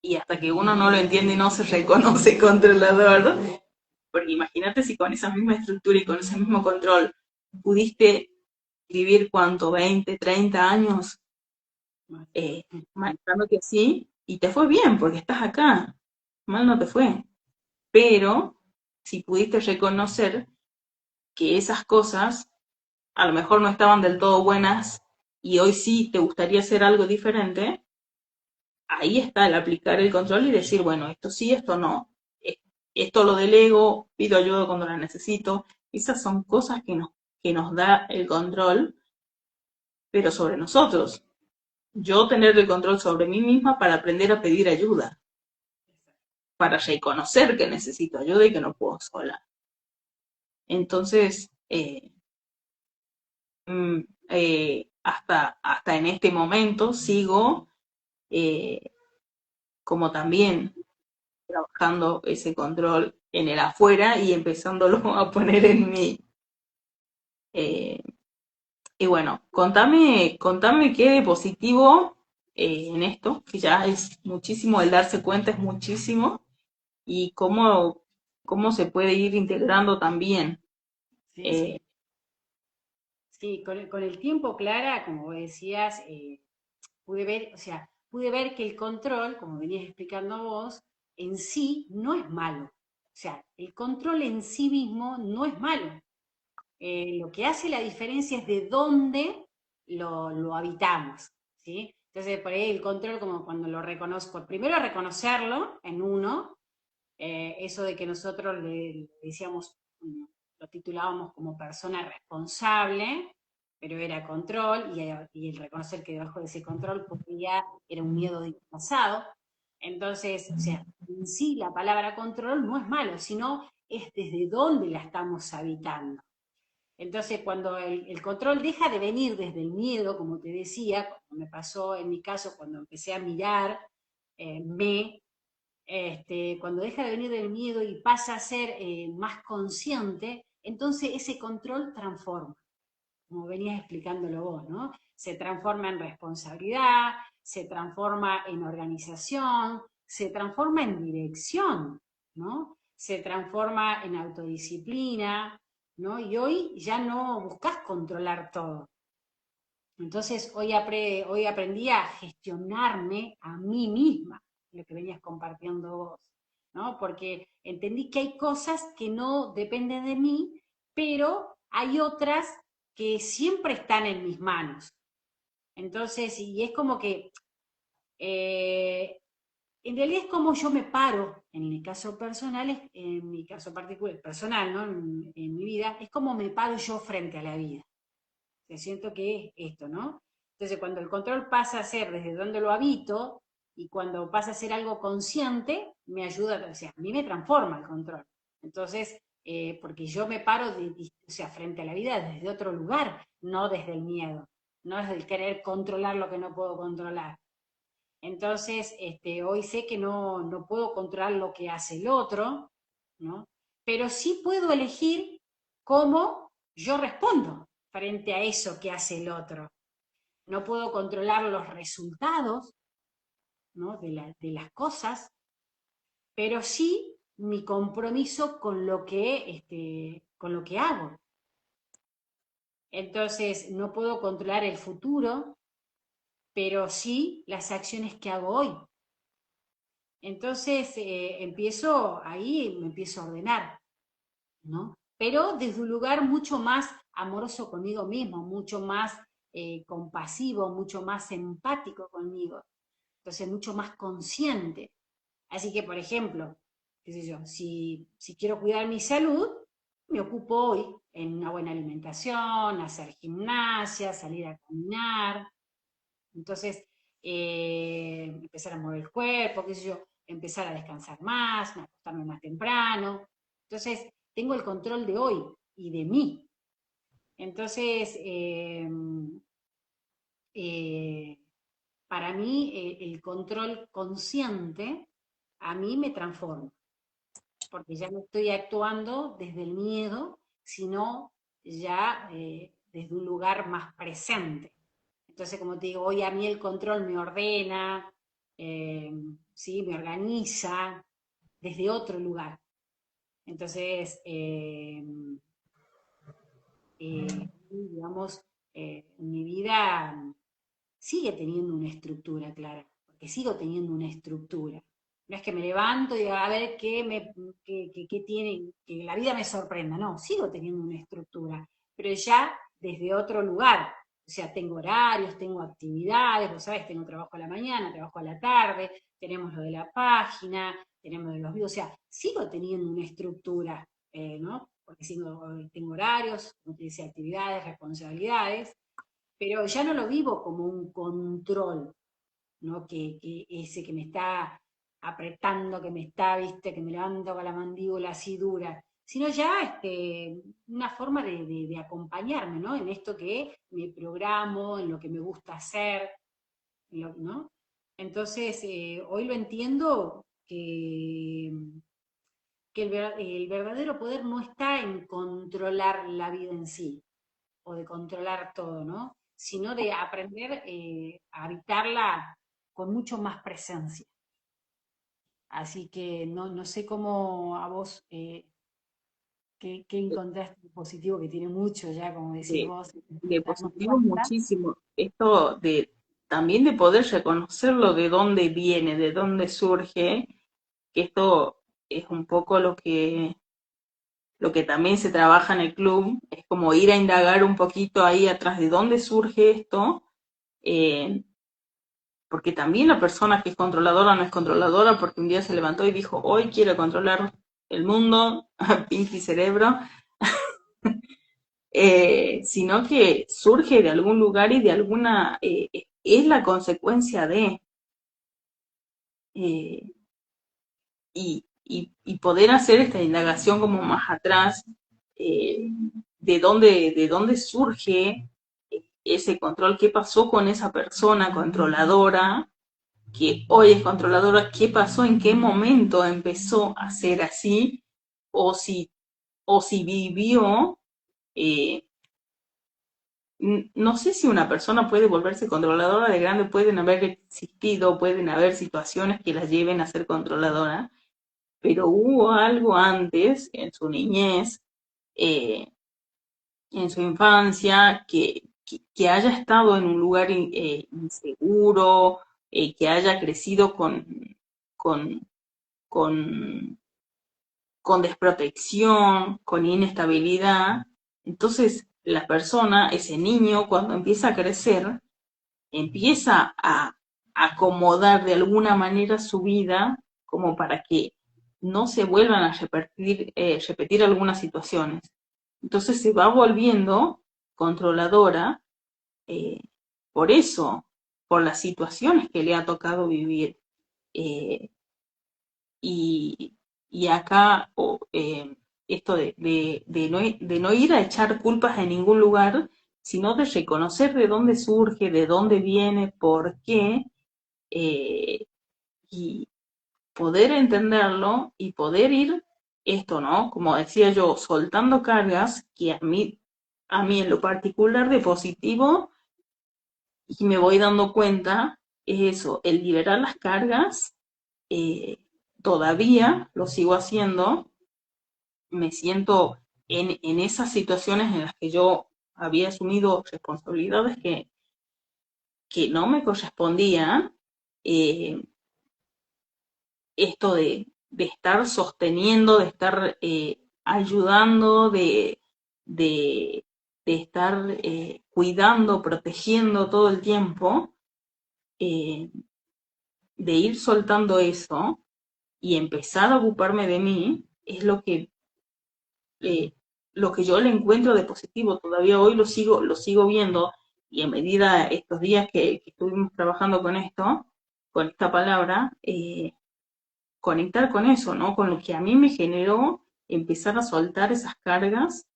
Y hasta que uno no lo entiende y no se reconoce controlador, porque imagínate si con esa misma estructura y con ese mismo control pudiste vivir cuánto, 20, 30 años manejándote así y te fue bien porque estás acá, mal no te fue. Pero si pudiste reconocer que esas cosas a lo mejor no estaban del todo buenas y hoy sí te gustaría hacer algo diferente, ahí está el aplicar el control y decir, bueno, esto sí, esto no. Esto lo delego, pido ayuda cuando la necesito. Esas son cosas que nos da el control, pero sobre nosotros. Yo tener el control sobre mí misma para aprender a pedir ayuda, para reconocer que necesito ayuda y que no puedo sola. Entonces, hasta en este momento sigo como también trabajando ese control en el afuera y empezándolo a poner en mí. Y bueno, contame qué de positivo en esto, que ya es muchísimo, el darse cuenta es muchísimo, y cómo se puede ir integrando también. Sí, sí. Sí, con el tiempo, Clara, como vos decías, pude ver, o sea, pude ver que el control, como venías explicando vos, en sí no es malo. O sea, el control en sí mismo no es malo. Lo que hace la diferencia es de dónde lo habitamos, ¿sí? Entonces, por ahí el control, como cuando lo reconozco, primero reconocerlo en uno, eso de que nosotros le decíamos, lo titulábamos como persona responsable, pero era control, y el reconocer que debajo de ese control podía, era un miedo disfrazado. Entonces, o sea, en sí la palabra control no es malo, sino es desde dónde la estamos habitando. Entonces, cuando el control deja de venir desde el miedo, como te decía, como me pasó en mi caso cuando empecé a mirar, cuando deja de venir del miedo y pasa a ser más consciente, entonces ese control transforma, como venías explicándolo vos, ¿no? Se transforma en responsabilidad, se transforma en organización, se transforma en dirección, ¿no? Se transforma en autodisciplina, ¿no? Y hoy ya no buscas controlar todo. Entonces hoy aprendí a gestionarme a mí misma, lo que venías compartiendo vos, ¿no? Porque entendí que hay cosas que no dependen de mí, pero hay otras que siempre están en mis manos. Entonces, y es como que, eh, en realidad es como yo me paro, en mi caso personal, en mi caso particular, personal, ¿no? En mi vida, es como me paro yo frente a la vida. Te siento que es esto, ¿no? Entonces, cuando el control pasa a ser desde donde lo habito y cuando pasa a ser algo consciente, me ayuda, o sea, a mí me transforma el control. Entonces, porque yo me paro, o sea, frente a la vida desde otro lugar, no desde el miedo, no desde el querer controlar lo que no puedo controlar. Entonces, hoy sé que no puedo controlar lo que hace el otro, ¿no? Pero sí puedo elegir cómo yo respondo frente a eso que hace el otro. No puedo controlar los resultados, ¿no? de las cosas, pero sí mi compromiso con lo que hago. Entonces, no puedo controlar el futuro, pero sí las acciones que hago hoy. Entonces, ahí me empiezo a ordenar, ¿no? Pero desde un lugar mucho más amoroso conmigo mismo, mucho más compasivo, mucho más empático conmigo. entonces mucho más consciente. Así que, por ejemplo, qué sé yo, si quiero cuidar mi salud, me ocupo hoy en una buena alimentación, hacer gimnasia, salir a caminar. Entonces, empezar a mover el cuerpo, qué sé yo, empezar a descansar más, acostarme más temprano. Entonces, tengo el control de hoy y de mí. Entonces, eh, para mí el control consciente a mí me transforma, porque ya no estoy actuando desde el miedo, sino ya desde un lugar más presente. Entonces, como te digo, hoy a mí el control me ordena, eh, ¿sí? Me organiza desde otro lugar. Entonces, digamos, mi vida sigue teniendo una estructura clara, porque sigo teniendo una estructura. No es que me levanto y digo, a ver qué tiene, que la vida me sorprenda. No, sigo teniendo una estructura, pero ya desde otro lugar. O sea, tengo horarios, tengo actividades, vos sabés, tengo trabajo a la mañana, trabajo a la tarde, tenemos lo de la página, tenemos de los videos, o sea, sigo teniendo una estructura, ¿no? Porque tengo horarios, como te decía, actividades, responsabilidades, pero ya no lo vivo como un control, ¿no? Que ese que me está apretando, que me está, viste, que me levanto con la mandíbula así dura, sino ya una forma de acompañarme, ¿no? En esto que me programo, en lo que me gusta hacer, ¿no? Entonces, hoy lo entiendo que el verdadero poder no está en controlar la vida en sí, o de controlar todo, ¿no? Sino de aprender a habitarla con mucho más presencia. Así que no sé cómo a vos, qué encontraste positivo, que tiene mucho ya, como decís De, vos, de darnos positivo cuenta. muchísimo. Esto de también de poder reconocerlo de dónde viene, de dónde surge, que esto es un poco lo que también se trabaja en el club, es como ir a indagar un poquito ahí atrás de dónde surge esto, eh, porque también la persona que es controladora no es controladora porque un día se levantó y dijo, hoy quiero controlar el mundo, Pinky Cerebro, sino que surge de algún lugar y de alguna, es la consecuencia de, eh, y poder hacer esta indagación como más atrás, eh, de dónde surge ese control, qué pasó con esa persona controladora, que hoy es controladora, qué pasó, en qué momento empezó a ser así, o si, o si vivió, eh, no sé si una persona puede volverse controladora de grande, pueden haber existido, pueden haber situaciones que la lleven a ser controladora, pero hubo algo antes, en su niñez, eh, en su infancia, que haya estado en un lugar inseguro, que haya crecido con, con, con desprotección, con inestabilidad. Entonces, la persona, ese niño, cuando empieza a crecer, empieza a acomodar de alguna manera su vida como para que no se vuelvan a repetir algunas situaciones. Entonces se va volviendo controladora, eh, por eso, por las situaciones que le ha tocado vivir. Eh, y, y acá esto de no ir a echar culpas en ningún lugar, sino de reconocer de dónde surge, de dónde viene, por qué, eh, y poder entenderlo y poder ir esto, ¿no? Como decía yo, soltando cargas que a mí en lo particular de positivo, y me voy dando cuenta, es eso, el liberar las cargas, eh, todavía lo sigo haciendo, me siento en esas situaciones en las que yo había asumido responsabilidades que no me correspondían, eh, esto de estar sosteniendo, de estar ayudando, de, de estar cuidando, protegiendo todo el tiempo, eh, de ir soltando eso y empezar a ocuparme de mí es eh, lo que yo le encuentro de positivo. Todavía hoy lo sigo viendo, y a medida estos días que estuvimos trabajando con esto, con esta palabra, conectar con eso, ¿no? Con lo que a mí me generó empezar a soltar esas cargas,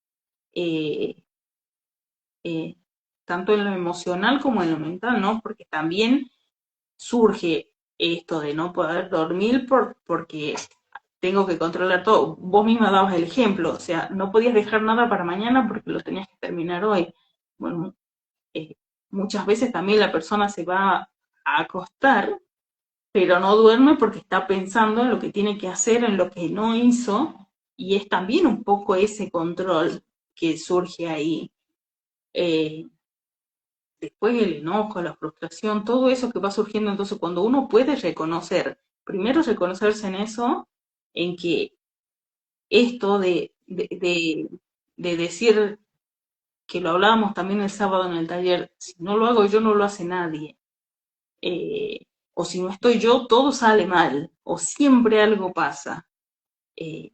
eh, eh, tanto en lo emocional como en lo mental, ¿no? Porque también surge esto de no poder dormir porque tengo que controlar todo. Vos misma dabas el ejemplo, o sea, no podías dejar nada para mañana porque lo tenías que terminar hoy. Bueno, eh, muchas veces también la persona se va a acostar, pero no duerme porque está pensando en lo que tiene que hacer, en lo que no hizo, y es también un poco ese control que surge ahí. Eh, Después el enojo, la frustración, todo eso que va surgiendo. Entonces, cuando uno puede reconocer, primero reconocerse en eso, en que esto de decir, que lo hablábamos también el sábado en el taller, si no lo hago yo, no lo hace nadie. O si no estoy yo, todo sale mal, o siempre algo pasa.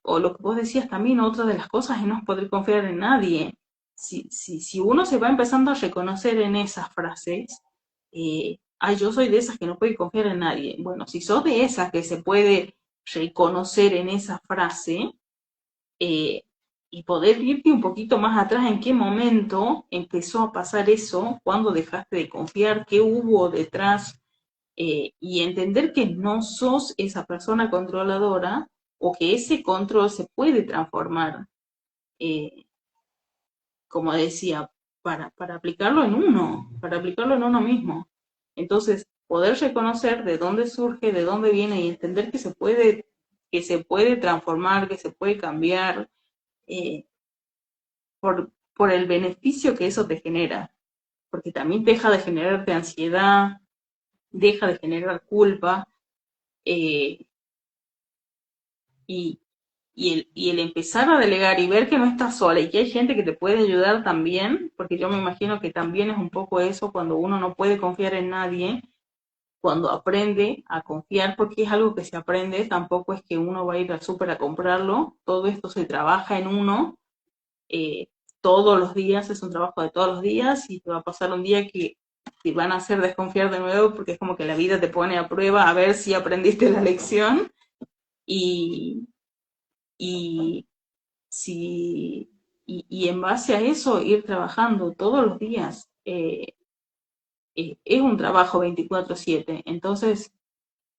O lo que vos decías también, otra de las cosas es no poder confiar en nadie. Si uno se va empezando a reconocer en esas frases, ay, yo soy de esas que no puede confiar en nadie. Bueno, si sos de esas que se puede reconocer en esa frase, eh, y poder irte un poquito más atrás, en qué momento empezó a pasar eso, cuándo dejaste de confiar, qué hubo detrás, y entender que no sos esa persona controladora, o que ese control se puede transformar, eh, como decía, para aplicarlo en uno, para aplicarlo en uno mismo. Entonces, poder reconocer de dónde surge, de dónde viene, y entender que se puede transformar, que se puede cambiar, eh, por el beneficio que eso te genera, porque también deja de generarte ansiedad, deja de generar culpa, eh, y, y el empezar a delegar y ver que no estás sola y que hay gente que te puede ayudar también, porque yo me imagino que también es un poco eso cuando uno no puede confiar en nadie, cuando aprende a confiar, porque es algo que se aprende, tampoco es que uno va a ir al súper a comprarlo, todo esto se trabaja en uno, eh, todos los días, es un trabajo de todos los días, y te va a pasar un día que te van a hacer desconfiar de nuevo, porque es como que la vida te pone a prueba a ver si aprendiste la lección, y, y si y en base a eso ir trabajando todos los días. Es un trabajo 24/7. Entonces,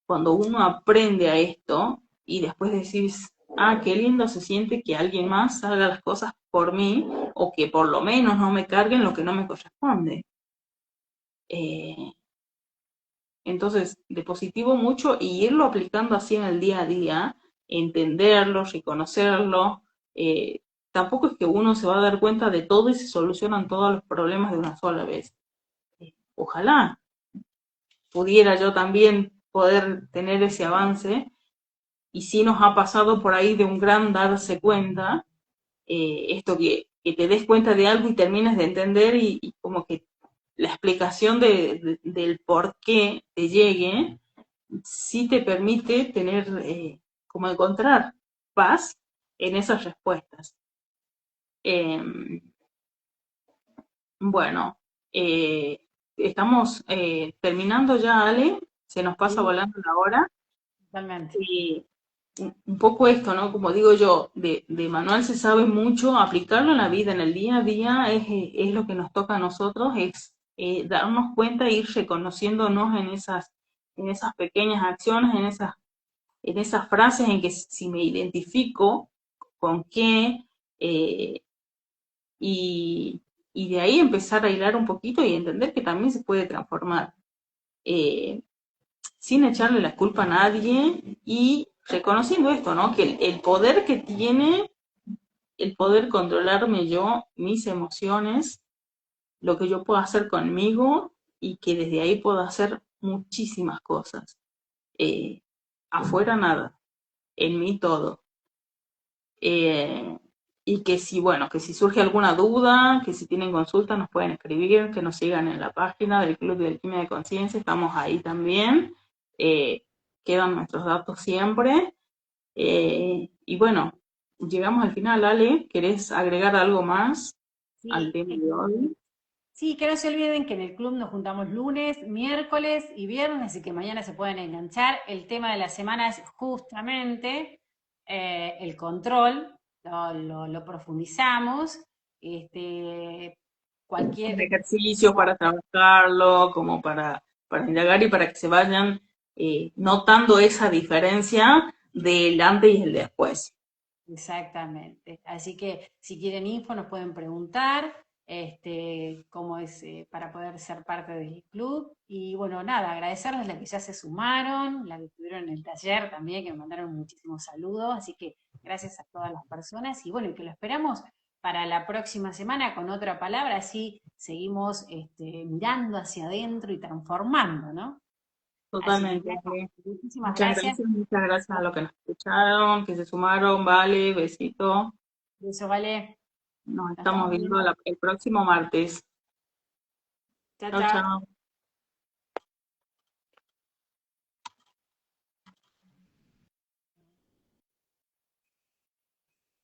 cuando uno aprende a esto y después decís, ah, qué lindo se siente que alguien más haga las cosas por mí, o que por lo menos no me carguen lo que no me corresponde. Eh, entonces, de positivo mucho, y irlo aplicando así en el día a día, entenderlo, reconocerlo. eh, Tampoco es que uno se va a dar cuenta de todo y se solucionan todos los problemas de una sola vez. Ojalá pudiera yo también poder tener ese avance, y sí nos ha pasado por ahí de un gran darse cuenta, esto que te des cuenta de algo y terminas de entender, y como que la explicación del por qué te llegue, sí te permite tener, como encontrar paz en esas respuestas. Eh, bueno, estamos terminando ya, Ale, se nos pasa Sí, volando la hora. totalmente. Eh, un poco esto, ¿no? Como digo yo, de manual se sabe mucho, aplicarlo en la vida, en el día a día, es lo que nos toca a nosotros, es darnos cuenta e ir reconociéndonos en esas pequeñas acciones, en esas frases en que si me identifico con qué, eh, y, y de ahí empezar a hilar un poquito y entender que también se puede transformar. Eh, Sin echarle la culpa a nadie, y reconociendo esto, ¿no? Que el poder que tiene, el poder controlarme yo, mis emociones, lo que yo puedo hacer conmigo, y que desde ahí puedo hacer muchísimas cosas. Eh, Afuera nada, en mí todo. Eh, y que si, bueno, que si surge alguna duda, que si tienen consulta nos pueden escribir, que nos sigan en la página del Club de Alquimia de Conciencia, estamos ahí también. eh, quedan nuestros datos siempre. Y bueno, llegamos al final, Ale. ¿Querés agregar algo más al Sí, tema de hoy? sí, que no se olviden que en el club nos juntamos lunes, miércoles y viernes y que mañana se pueden enganchar. El tema de la semana es justamente el control, lo profundizamos. Este, Con cualquier, ejercicios para trabajarlo, como para indagar y para que se vayan notando esa diferencia del antes y el después. exactamente. Así que si quieren info nos pueden preguntar cómo es para poder ser parte del club. Y bueno, nada, agradecerles las que ya se sumaron, las que estuvieron en el taller también, que me mandaron muchísimos saludos. Así que gracias a todas las personas y bueno, y que lo esperamos para la próxima semana con otra palabra, así seguimos mirando hacia adentro y transformando, ¿no? Así que Totalmente, nada, Ale. muchísimas gracias. Muchas gracias a los que nos escucharon, que se sumaron, vale, besito. Eso vale. Nos Nos estamos estamos viendo viendo. el próximo martes. Chao, Chao, chao. chao.